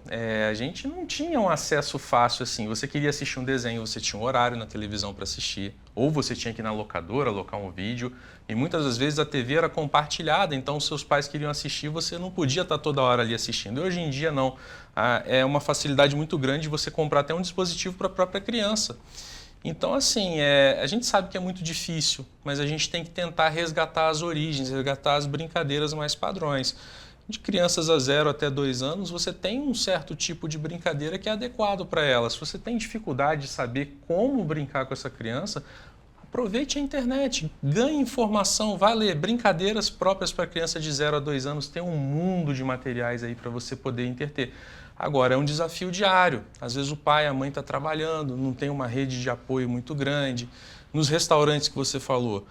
Speaker 15: a gente não tinha um acesso fácil assim. Você queria assistir um desenho, você tinha um horário na televisão para assistir, ou você tinha que ir na locadora, alocar um vídeo, e muitas das vezes a TV era compartilhada, então seus pais queriam assistir, você não podia estar toda hora ali assistindo. E hoje em dia não. É uma facilidade muito grande você comprar até um dispositivo para a própria criança. Então, assim, a gente sabe que é muito difícil, mas a gente tem que tentar resgatar as origens, resgatar as brincadeiras mais padrões. De crianças a 0 até 2 anos, você tem um certo tipo de brincadeira que é adequado para elas. Se você tem dificuldade de saber como brincar com essa criança, aproveite a internet, ganhe informação, vá ler brincadeiras próprias para criança de 0 a 2 anos. Tem um mundo de materiais aí para você poder entreter. Agora, é um desafio diário. Às vezes o pai, a mãe está trabalhando, não tem uma rede de apoio muito grande. Nos restaurantes que você falou,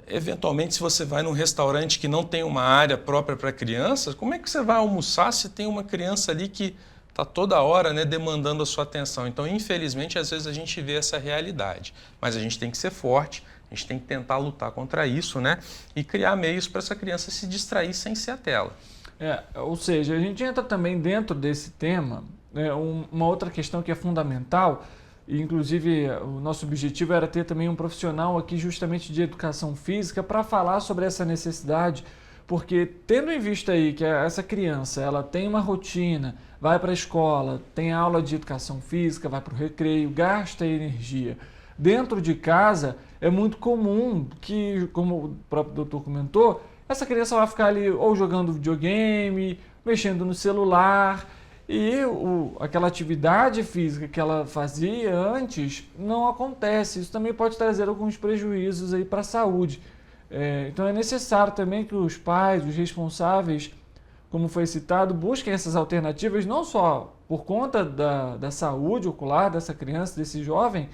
Speaker 15: eventualmente, se você vai num restaurante que não tem uma área própria para crianças, como é que você vai almoçar se tem uma criança ali que está toda hora, né, demandando a sua atenção? Então, infelizmente, às vezes a gente vê essa realidade. Mas a gente tem que ser forte, a gente tem que tentar lutar contra isso, né, e criar meios para essa criança se distrair sem ser a tela.
Speaker 2: Ou seja, a gente entra também dentro desse tema, uma outra questão que é fundamental, e inclusive o nosso objetivo era ter também um profissional aqui justamente de educação física para falar sobre essa necessidade, porque tendo em vista aí que essa criança ela tem uma rotina, vai para a escola, tem aula de educação física, vai para o recreio, gasta energia. Dentro de casa é muito comum que, como o próprio doutor comentou, essa criança vai ficar ali ou jogando videogame, mexendo no celular, e aquela atividade física que ela fazia antes não acontece. Isso também pode trazer alguns prejuízos aí para a saúde. Então é necessário também que os pais, os responsáveis, como foi citado, busquem essas alternativas, não só por conta da saúde ocular dessa criança, desse jovem,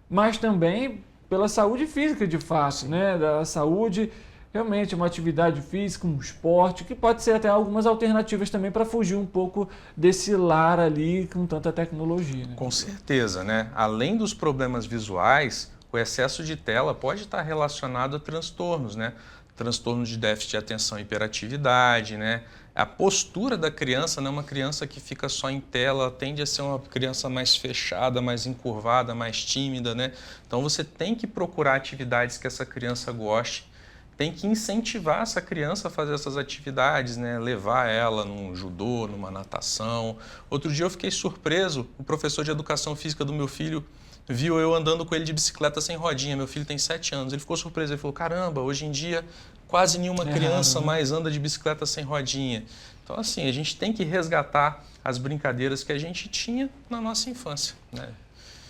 Speaker 2: mas também pela saúde física de fato, né? Da saúde, realmente uma atividade física, um esporte, que pode ser até algumas alternativas também para fugir um pouco desse lar ali com tanta tecnologia. Né?
Speaker 15: Com certeza, né? Além dos problemas visuais, o excesso de tela pode estar relacionado a transtornos, né? Transtornos de déficit de atenção e hiperatividade, né? A postura da criança, né? Uma criança que fica só em tela tende a ser uma criança mais fechada, mais encurvada, mais tímida, né? Então você tem que procurar atividades que essa criança goste, tem que incentivar essa criança a fazer essas atividades, né? Levar ela num judô, numa natação. Outro dia eu fiquei surpreso, o professor de educação física do meu filho viu eu andando com ele de bicicleta sem rodinha. Meu filho tem 7 anos, ele ficou surpreso, ele falou, caramba, hoje em dia quase nenhuma criança mais anda de bicicleta sem rodinha. Então assim, a gente tem que resgatar as brincadeiras que a gente tinha na nossa infância, né?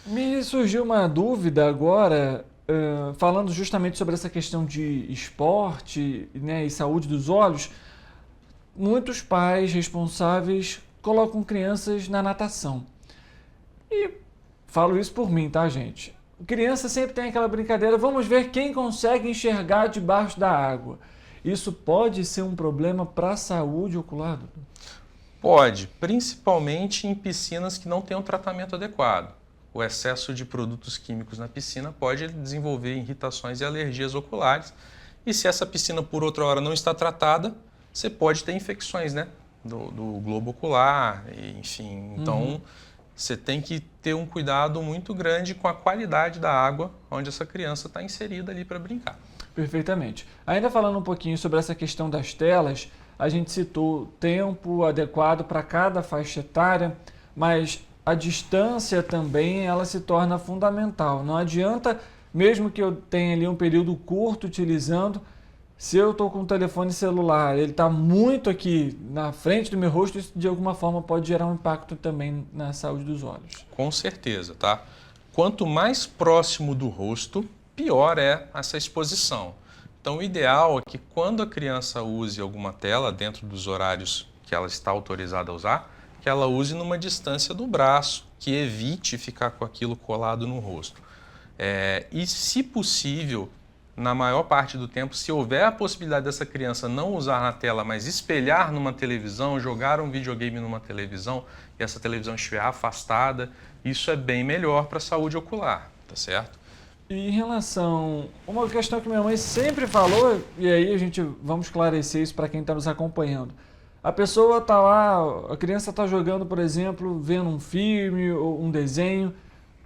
Speaker 2: Me surgiu uma dúvida agora, falando justamente sobre essa questão de esporte, né, e saúde dos olhos. Muitos pais responsáveis colocam crianças na natação. E falo isso por mim, tá, gente? Criança sempre tem aquela brincadeira, vamos ver quem consegue enxergar debaixo da água. Isso pode ser um problema para a saúde ocular?
Speaker 15: Pode, principalmente em piscinas que não têm um tratamento adequado. o excesso de produtos químicos na piscina pode desenvolver irritações e alergias oculares. E se essa piscina, por outra hora, não está tratada, você pode ter infecções, né? Do globo ocular, enfim. Então, você tem que ter um cuidado muito grande com a qualidade da água onde essa criança está inserida ali para brincar.
Speaker 2: Perfeitamente. Ainda falando um pouquinho sobre essa questão das telas, a gente citou tempo adequado para cada faixa etária, mas a distância também ela se torna fundamental. Não adianta, mesmo que eu tenha ali um período curto utilizando, se eu estou com um telefone celular, ele está muito aqui na frente do meu rosto, isso de alguma forma pode gerar um impacto também na saúde dos olhos.
Speaker 15: Com certeza, tá? Quanto mais próximo do rosto, pior é essa exposição. Então, o ideal é que quando a criança use alguma tela dentro dos horários que ela está autorizada a usar, que ela use numa distância do braço, que evite ficar com aquilo colado no rosto. E, se possível, na maior parte do tempo, se houver a possibilidade dessa criança não usar na tela, mas espelhar numa televisão, jogar um videogame numa televisão e essa televisão estiver afastada, isso é bem melhor para a saúde ocular, tá certo?
Speaker 2: E em relação a uma questão que minha mãe sempre falou, e aí vamos esclarecer isso para quem está nos acompanhando. A pessoa está lá, a criança está jogando, por exemplo, vendo um filme ou um desenho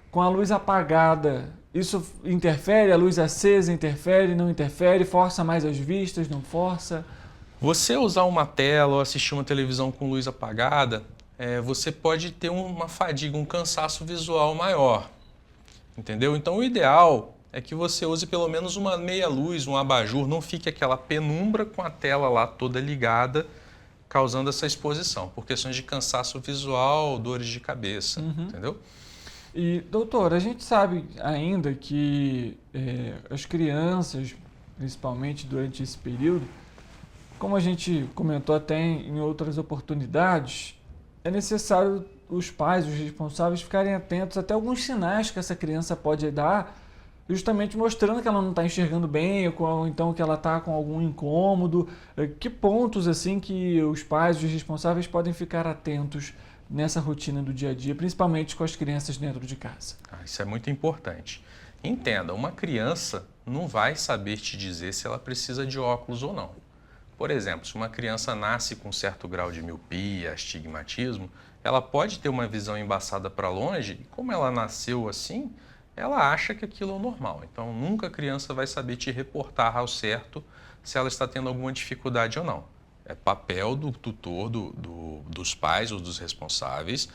Speaker 2: com a luz apagada. Isso interfere? A luz acesa interfere, não interfere? Força mais as vistas, não força?
Speaker 15: Você usar uma tela ou assistir uma televisão com luz apagada, você pode ter uma fadiga, um cansaço visual maior. Entendeu? Então, o ideal é que você use pelo menos uma meia luz, um abajur, não fique aquela penumbra com a tela lá toda ligada, causando essa exposição, por questões de cansaço visual, dores de cabeça, entendeu?
Speaker 2: E, doutor, a gente sabe ainda que as crianças, principalmente durante esse período, como a gente comentou até em outras oportunidades, é necessário os pais, os responsáveis, ficarem atentos até alguns sinais que essa criança pode dar, justamente mostrando que ela não está enxergando bem, ou então que ela está com algum incômodo. Que pontos assim que os pais, os responsáveis podem ficar atentos nessa rotina do dia a dia, principalmente com as crianças dentro de casa?
Speaker 15: Isso é muito importante. Entenda, uma criança não vai saber te dizer se ela precisa de óculos ou não. Por exemplo, se uma criança nasce com um certo grau de miopia, astigmatismo, ela pode ter uma visão embaçada para longe e como ela nasceu assim, ela acha que aquilo é o normal. Então, nunca a criança vai saber te reportar ao certo se ela está tendo alguma dificuldade ou não. É papel do tutor, dos pais ou dos responsáveis,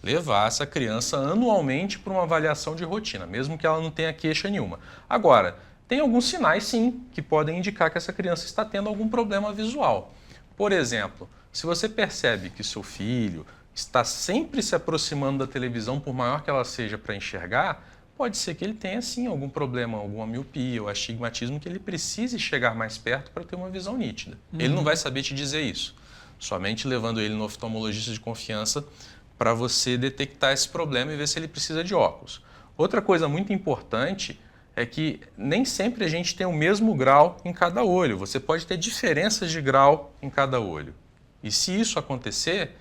Speaker 15: levar essa criança anualmente para uma avaliação de rotina, mesmo que ela não tenha queixa nenhuma. Agora, tem alguns sinais, sim, que podem indicar que essa criança está tendo algum problema visual. Por exemplo, se você percebe que seu filho está sempre se aproximando da televisão, por maior que ela seja, para enxergar, pode ser que ele tenha, sim, algum problema, alguma miopia ou astigmatismo, que ele precise chegar mais perto para ter uma visão nítida. Ele não vai saber te dizer isso, somente levando ele no oftalmologista de confiança para você detectar esse problema e ver se ele precisa de óculos. Outra coisa muito importante é que nem sempre a gente tem o mesmo grau em cada olho. Você pode ter diferenças de grau em cada olho. E se isso acontecer,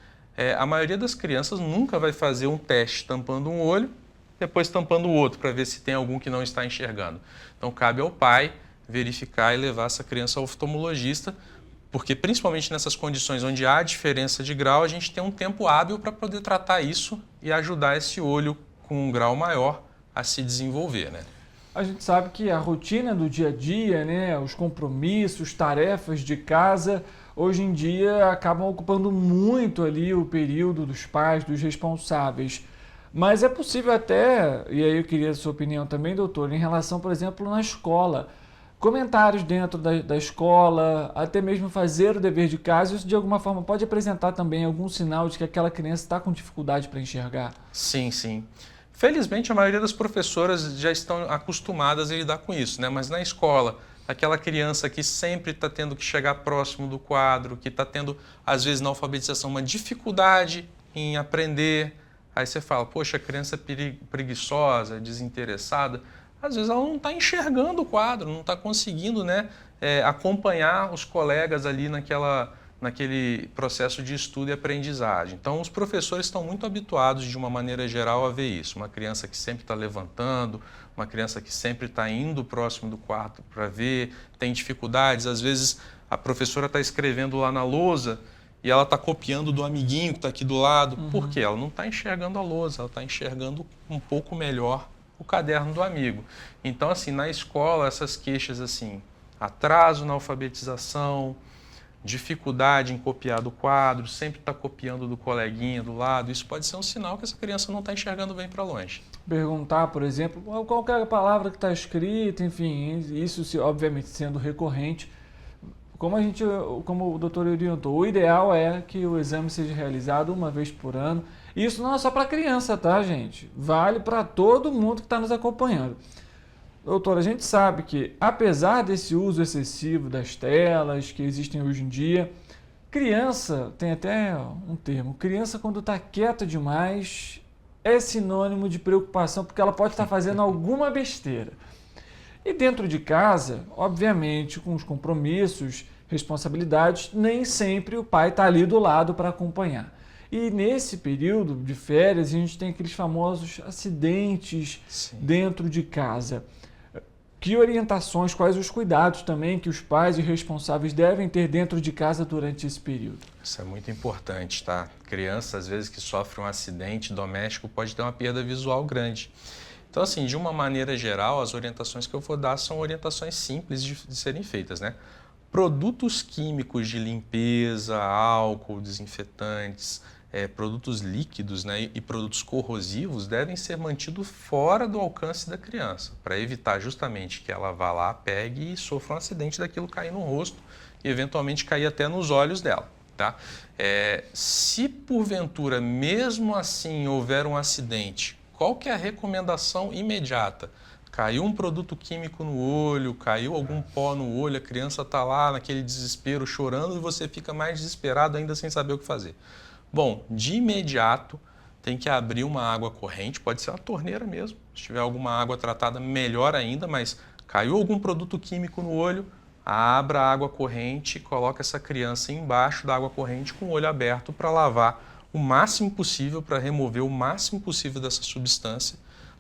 Speaker 15: a maioria das crianças nunca vai fazer um teste tampando um olho, depois tampando o outro, para ver se tem algum que não está enxergando. Então, cabe ao pai verificar e levar essa criança ao oftalmologista, porque principalmente nessas condições onde há diferença de grau, a gente tem um tempo hábil para poder tratar isso e ajudar esse olho com um grau maior a se desenvolver, né?
Speaker 2: A gente sabe que a rotina do dia a dia, né, os compromissos, tarefas de casa, hoje em dia acabam ocupando muito ali o período dos pais, dos responsáveis. Mas é possível até, e aí eu queria a sua opinião também, doutor, em relação, por exemplo, na escola. Comentários dentro da escola, até mesmo fazer o dever de casa, isso de alguma forma pode apresentar também algum sinal de que aquela criança está com dificuldade para enxergar?
Speaker 15: Sim, sim. Felizmente, a maioria das professoras já estão acostumadas a lidar com isso, né? Mas na escola, aquela criança que sempre está tendo que chegar próximo do quadro, que está tendo, às vezes, na alfabetização, uma dificuldade em aprender. Aí você fala, poxa, a criança é preguiçosa, desinteressada. Às vezes ela não está enxergando o quadro, não está conseguindo, né, acompanhar os colegas ali naquele processo de estudo e aprendizagem. Então, os professores estão muito habituados, de uma maneira geral, a ver isso. Uma criança que sempre está levantando, uma criança que sempre está indo próximo do quarto para ver, tem dificuldades. Às vezes, a professora está escrevendo lá na lousa e ela está copiando do amiguinho que está aqui do lado. Por quê? Ela não está enxergando a lousa, ela está enxergando um pouco melhor o caderno do amigo. Então, assim, na escola, essas queixas, assim, atraso na alfabetização, dificuldade em copiar do quadro, sempre está copiando do coleguinha do lado, isso pode ser um sinal que essa criança não está enxergando bem para longe.
Speaker 2: Perguntar, por exemplo, qual é a palavra que está escrita, enfim, isso obviamente sendo recorrente. Como o doutor orientou, o ideal é que o exame seja realizado uma vez por ano. Isso não é só para criança, tá, gente? Vale para todo mundo que está nos acompanhando. Doutor, a gente sabe que, apesar desse uso excessivo das telas que existem hoje em dia, criança, tem até um termo, criança quando está quieta demais é sinônimo de preocupação, porque ela pode estar fazendo alguma besteira. E dentro de casa, obviamente, com os compromissos, responsabilidades, nem sempre o pai está ali do lado para acompanhar. E nesse período de férias, a gente tem aqueles famosos acidentes dentro de casa. Que orientações, quais os cuidados também que os pais e responsáveis devem ter dentro de casa durante esse período?
Speaker 15: Isso é muito importante, tá? Criança, às vezes, que sofre um acidente doméstico, pode ter uma perda visual grande. Então, assim, de uma maneira geral, as orientações que eu vou dar são orientações simples de serem feitas, né? Produtos químicos de limpeza, álcool, desinfetantes, produtos líquidos, né, e produtos corrosivos devem ser mantidos fora do alcance da criança, para evitar justamente que ela vá lá, pegue e sofra um acidente daquilo cair no rosto e eventualmente cair até nos olhos dela. Tá? Se porventura, mesmo assim, houver um acidente, qual que é a recomendação imediata? Caiu um produto químico no olho, caiu algum pó no olho, a criança está lá naquele desespero chorando e você fica mais desesperado ainda sem saber o que fazer. Bom, de imediato tem que abrir uma água corrente, pode ser uma torneira mesmo, se tiver alguma água tratada melhor ainda, mas caiu algum produto químico no olho, abra a água corrente e coloca essa criança embaixo da água corrente com o olho aberto para lavar o máximo possível, para remover o máximo possível dessa substância,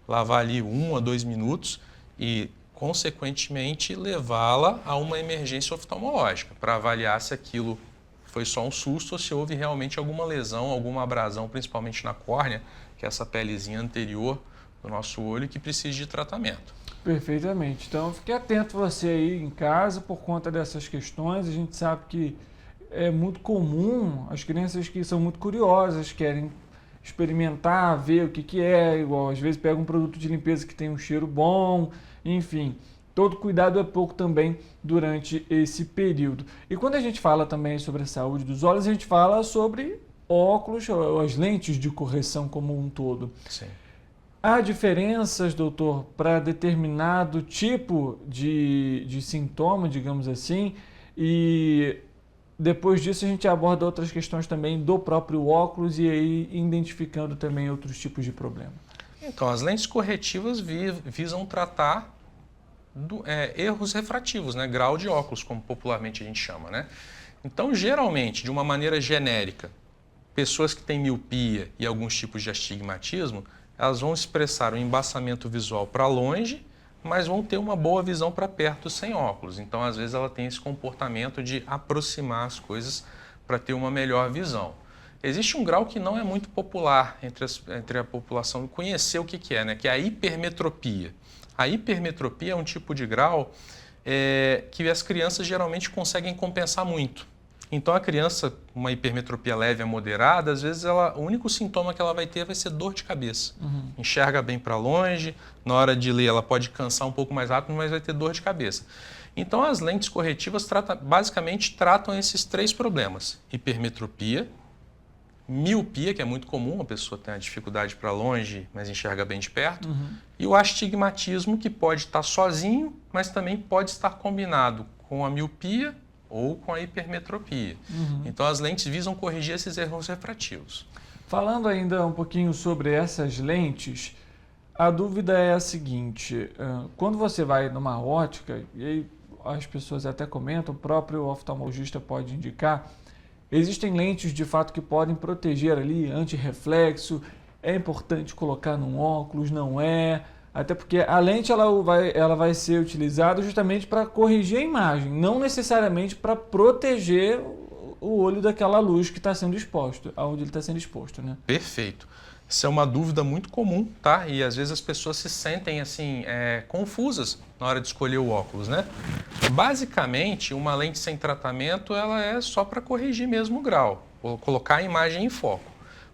Speaker 15: lavar ali 1 a 2 minutos e, consequentemente, levá-la a uma emergência oftalmológica para avaliar se aquilo foi só um susto ou se houve realmente alguma lesão, alguma abrasão, principalmente na córnea, que é essa pelezinha anterior do nosso olho, que precisa de tratamento.
Speaker 2: Perfeitamente. Então, fique atento você aí em casa por conta dessas questões. A gente sabe que é muito comum as crianças que são muito curiosas, querem experimentar, ver o que é, igual às vezes pega um produto de limpeza que tem um cheiro bom, enfim. Todo cuidado é pouco também durante esse período. E quando a gente fala também sobre a saúde dos olhos, a gente fala sobre óculos, as lentes de correção como um todo.
Speaker 15: Sim.
Speaker 2: Há diferenças, doutor, para determinado tipo de sintoma, digamos assim, e depois disso a gente aborda outras questões também do próprio óculos e aí identificando também outros tipos de problema.
Speaker 15: Então, as lentes corretivas visam tratar erros refrativos, né? Grau de óculos, como popularmente a gente chama, né? Então, geralmente, de uma maneira genérica, pessoas que têm miopia e alguns tipos de astigmatismo, elas vão expressar um embaçamento visual para longe, mas vão ter uma boa visão para perto sem óculos. Então, às vezes, ela tem esse comportamento de aproximar as coisas para ter uma melhor visão. Existe um grau que não é muito popular entre a população conhecer o que é, né? Que é a hipermetropia. A hipermetropia é um tipo de grau que as crianças geralmente conseguem compensar muito. Então, a criança com uma hipermetropia leve a moderada, às vezes o único sintoma que ela vai ter vai ser dor de cabeça. Enxerga bem para longe, na hora de ler ela pode cansar um pouco mais rápido, mas vai ter dor de cabeça. Então, as lentes corretivas basicamente tratam esses 3 problemas: hipermetropia, miopia, que é muito comum, a pessoa tem a dificuldade para longe, mas enxerga bem de perto, e o astigmatismo, que pode estar sozinho, mas também pode estar combinado com a miopia ou com a hipermetropia. Então, as lentes visam corrigir esses erros refrativos.
Speaker 2: Falando ainda um pouquinho sobre essas lentes, a dúvida é a seguinte: quando você vai numa ótica, e aí as pessoas até comentam, o próprio oftalmologista pode indicar, Existem lentes de fato que podem proteger ali, anti-reflexo? É importante colocar num óculos? Não é? Até porque a lente ela vai ser utilizada justamente para corrigir a imagem, não necessariamente para proteger o olho daquela luz que está sendo exposto, aonde ele está sendo exposto, né?
Speaker 15: Perfeito. Isso é uma dúvida muito comum, tá? E às vezes as pessoas se sentem assim, confusas na hora de escolher o óculos, né? Basicamente, uma lente sem tratamento, ela é só para corrigir mesmo o grau, ou colocar a imagem em foco.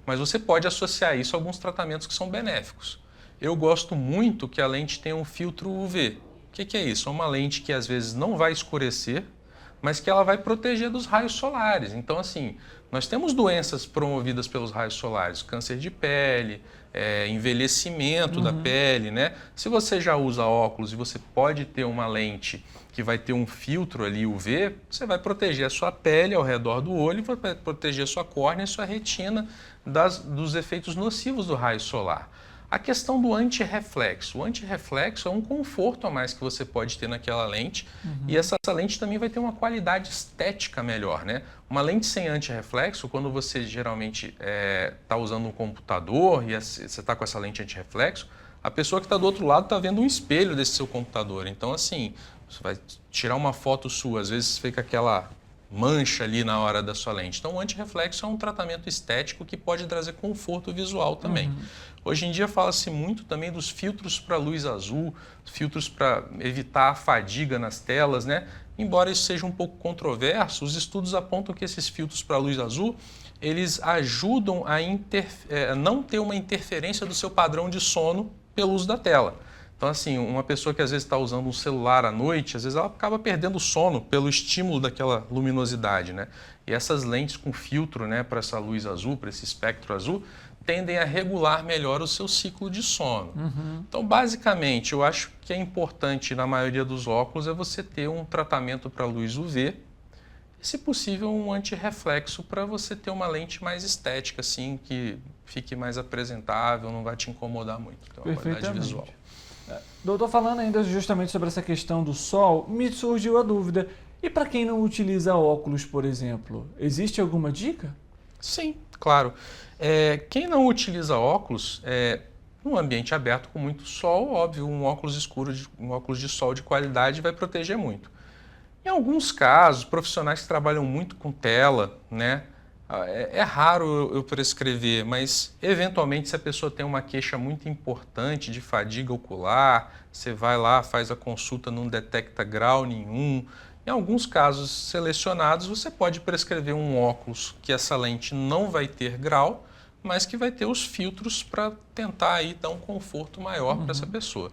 Speaker 15: Mas você pode associar isso a alguns tratamentos que são benéficos. Eu gosto muito que a lente tenha um filtro UV. O que é isso? É uma lente que às vezes não vai escurecer, mas que ela vai proteger dos raios solares. Então, assim, nós temos doenças promovidas pelos raios solares, câncer de pele, envelhecimento da pele, né? Se você já usa óculos e você pode ter uma lente que vai ter um filtro ali UV, você vai proteger a sua pele ao redor do olho, vai proteger a sua córnea e a sua retina dos efeitos nocivos do raio solar. A questão do antirreflexo. O antirreflexo é um conforto a mais que você pode ter naquela lente e essa lente também vai ter uma qualidade estética melhor, né? Uma lente sem antirreflexo, quando você geralmente está usando um computador e você está com essa lente antirreflexo, a pessoa que está do outro lado está vendo um espelho desse seu computador. Então, assim, você vai tirar uma foto sua, às vezes fica aquela mancha ali na hora da sua lente. Então, o antirreflexo é um tratamento estético que pode trazer conforto visual também. Hoje em dia fala-se muito também dos filtros para luz azul, filtros para evitar a fadiga nas telas, né? Embora isso seja um pouco controverso, os estudos apontam que esses filtros para luz azul, eles ajudam a não ter uma interferência do seu padrão de sono pelo uso da tela. Então, assim, uma pessoa que às vezes está usando um celular à noite, às vezes ela acaba perdendo o sono pelo estímulo daquela luminosidade, né? E essas lentes com filtro, né, para essa luz azul, para esse espectro azul, tendem a regular melhor o seu ciclo de sono. Então, basicamente, eu acho que é importante na maioria dos óculos é você ter um tratamento para luz UV e, se possível, um antirreflexo para você ter uma lente mais estética, assim, que fique mais apresentável, não vai te incomodar muito, tem uma qualidade visual.
Speaker 2: Doutor, falando ainda justamente sobre essa questão do sol, me surgiu a dúvida. E para quem não utiliza óculos, por exemplo, existe alguma dica?
Speaker 15: Sim, claro. Quem não utiliza óculos, num ambiente aberto com muito sol, óbvio, um óculos escuro, um óculos de sol de qualidade vai proteger muito. Em alguns casos, profissionais que trabalham muito com tela, né? É raro eu prescrever, mas eventualmente se a pessoa tem uma queixa muito importante de fadiga ocular, você vai lá, faz a consulta, não detecta grau nenhum. Em alguns casos selecionados, você pode prescrever um óculos que essa lente não vai ter grau, mas que vai ter os filtros para tentar aí dar um conforto maior para essa pessoa.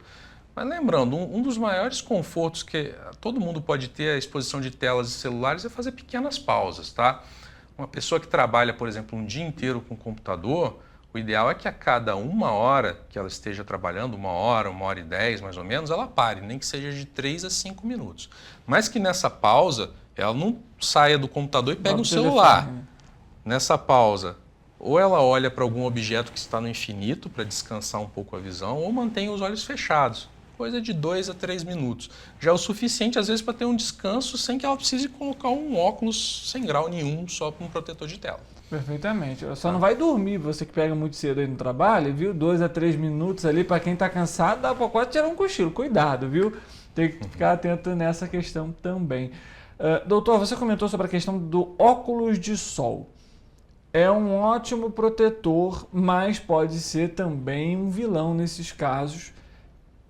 Speaker 15: Mas lembrando, um dos maiores confortos que todo mundo pode ter à exposição de telas e celulares é fazer pequenas pausas, tá? Uma pessoa que trabalha, por exemplo, um dia inteiro com computador, o ideal é que a cada 1 hora que ela esteja trabalhando, 1 hora, 1h10 mais ou menos, ela pare, nem que seja de 3 a 5 minutos. Mas que nessa pausa, ela não saia do computador e pegue o celular. Nessa pausa, ou ela olha para algum objeto que está no infinito para descansar um pouco a visão, ou mantém os olhos fechados. Coisa de 2 a 3 minutos. Já é o suficiente, às vezes, para ter um descanso sem que ela precise colocar um óculos sem grau nenhum, só para um protetor de tela.
Speaker 2: Perfeitamente. Só não vai dormir, você que pega muito cedo aí no trabalho, viu? 2 a 3 minutos ali, para quem está cansado, dá para quase tirar um cochilo. Cuidado, viu? Tem que ficar atento nessa questão também. Doutor, você comentou sobre a questão do óculos de sol. É um ótimo protetor, mas pode ser também um vilão nesses casos,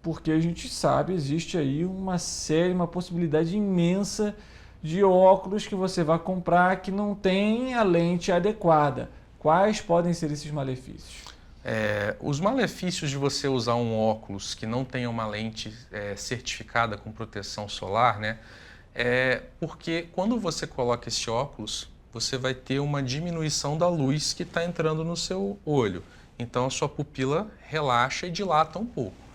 Speaker 2: porque a gente sabe, existe aí uma possibilidade imensa de óculos que você vai comprar que não tem a lente adequada. Quais podem ser esses malefícios?
Speaker 15: Os malefícios de você usar um óculos que não tenha uma lente certificada com proteção solar, né? Porque quando você coloca esse óculos, você vai ter uma diminuição da luz que está entrando no seu olho. Então a sua pupila relaxa e dilata um pouco.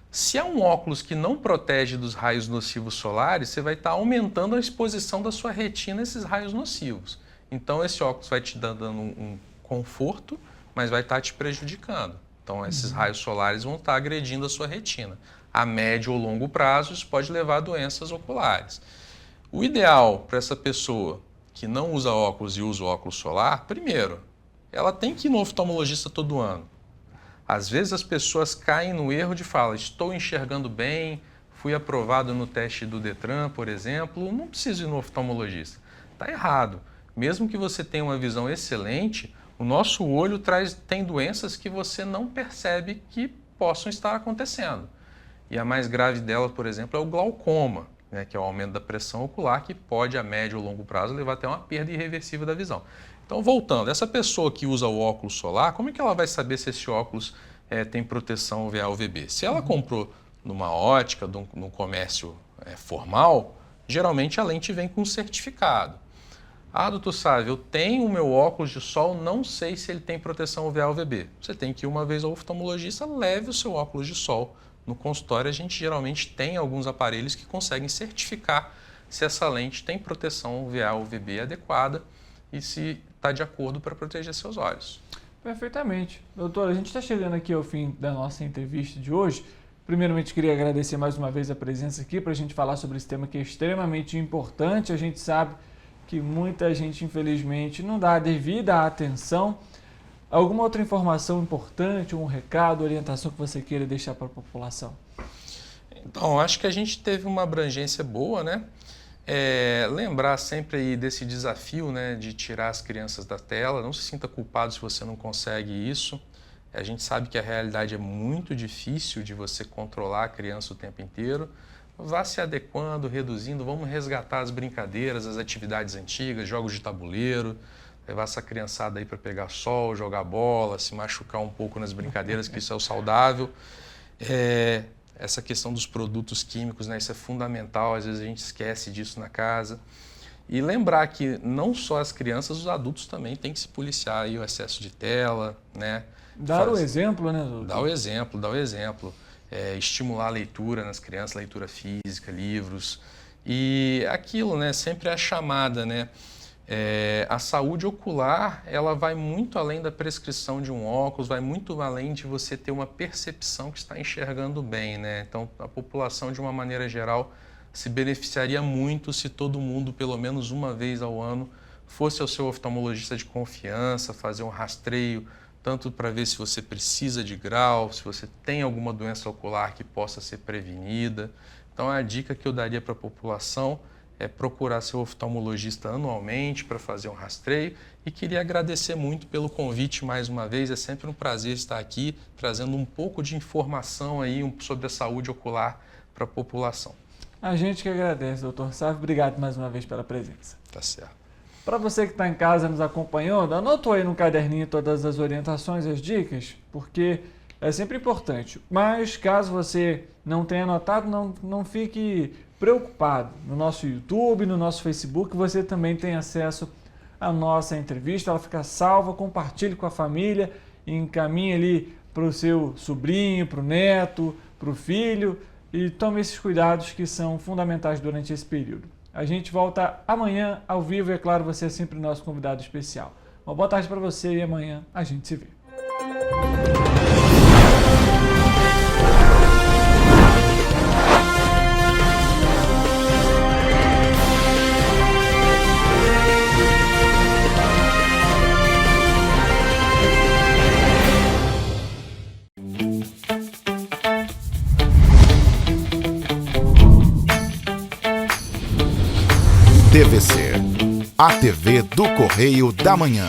Speaker 15: Se é um óculos que não protege dos raios nocivos solares, você vai estar aumentando a exposição da sua retina a esses raios nocivos. Então esse óculos vai te dando um conforto, mas vai estar te prejudicando. Então esses raios solares vão estar agredindo a sua retina. A médio ou longo prazo isso pode levar a doenças oculares. O ideal para essa pessoa que não usa óculos e usa o óculos solar, primeiro, ela tem que ir no oftalmologista todo ano. Às vezes as pessoas caem no erro de falar, estou enxergando bem, fui aprovado no teste do Detran, por exemplo, não preciso ir no oftalmologista. Está errado. Mesmo que você tenha uma visão excelente, o nosso olho tem doenças que você não percebe que possam estar acontecendo. E a mais grave dela, por exemplo, é o glaucoma, né, que é o aumento da pressão ocular, que pode, a médio ou longo prazo, levar até uma perda irreversível da visão. Então, voltando, essa pessoa que usa o óculos solar, como é que ela vai saber se esse óculos tem proteção UVA-UVB? Se ela comprou numa ótica, num comércio formal, geralmente a lente vem com certificado. Ah, doutor Sávio, eu tenho o meu óculos de sol, não sei se ele tem proteção UVA-UVB. Você tem que ir uma vez ao oftalmologista, leve o seu óculos de sol. No consultório, a gente geralmente tem alguns aparelhos que conseguem certificar se essa lente tem proteção UVA-UVB adequada e se está de acordo para proteger seus olhos.
Speaker 2: Perfeitamente. Doutor, a gente está chegando aqui ao fim da nossa entrevista de hoje. Primeiramente, queria agradecer mais uma vez a presença aqui para a gente falar sobre esse tema que é extremamente importante. A gente sabe que muita gente, infelizmente, não dá a devida atenção. Alguma outra informação importante, um recado, orientação que você queira deixar para a população?
Speaker 15: Então, acho que a gente teve uma abrangência boa, né? Lembrar sempre aí desse desafio, né, de tirar as crianças da tela. Não se sinta culpado se você não consegue isso. A gente sabe que a realidade é muito difícil de você controlar a criança o tempo inteiro. Vá se adequando, reduzindo, vamos resgatar as brincadeiras, as atividades antigas, jogos de tabuleiro, levar essa criançada aí para pegar sol, jogar bola, se machucar um pouco nas brincadeiras, que isso é o saudável. Essa questão dos produtos químicos, né, isso é fundamental, às vezes a gente esquece disso na casa. E lembrar que não só as crianças, os adultos também têm que se policiar aí o excesso de tela, né?
Speaker 2: Dar o exemplo, né, doutor?
Speaker 15: Dar o exemplo. Estimular a leitura nas crianças, leitura física, livros. E aquilo, né, sempre a chamada, né? A saúde ocular, ela vai muito além da prescrição de um óculos, vai muito além de você ter uma percepção que está enxergando bem, né? Então, a população, de uma maneira geral, se beneficiaria muito se todo mundo, pelo menos uma vez ao ano, fosse ao seu oftalmologista de confiança, fazer um rastreio, tanto para ver se você precisa de grau, se você tem alguma doença ocular que possa ser prevenida. Então, a dica que eu daria para a população é procurar seu oftalmologista anualmente para fazer um rastreio, e queria agradecer muito pelo convite mais uma vez. É sempre um prazer estar aqui trazendo um pouco de informação aí sobre a saúde ocular para a população.
Speaker 2: A gente que agradece, doutor Sávio. Obrigado mais uma vez pela presença.
Speaker 15: Tá certo.
Speaker 2: Para você que está em casa nos acompanhando, anotou aí no caderninho todas as orientações, as dicas, porque é sempre importante. Mas caso você não tenha anotado, não fique preocupado. No nosso YouTube, no nosso Facebook, você também tem acesso à nossa entrevista. Ela fica salva, compartilhe com a família, encaminhe ali para o seu sobrinho, para o neto, para o filho, e tome esses cuidados que são fundamentais durante esse período. A gente volta amanhã ao vivo e, é claro, você é sempre o nosso convidado especial. Uma boa tarde para você e amanhã a gente se vê.
Speaker 1: TVC, a TV do Correio da Manhã.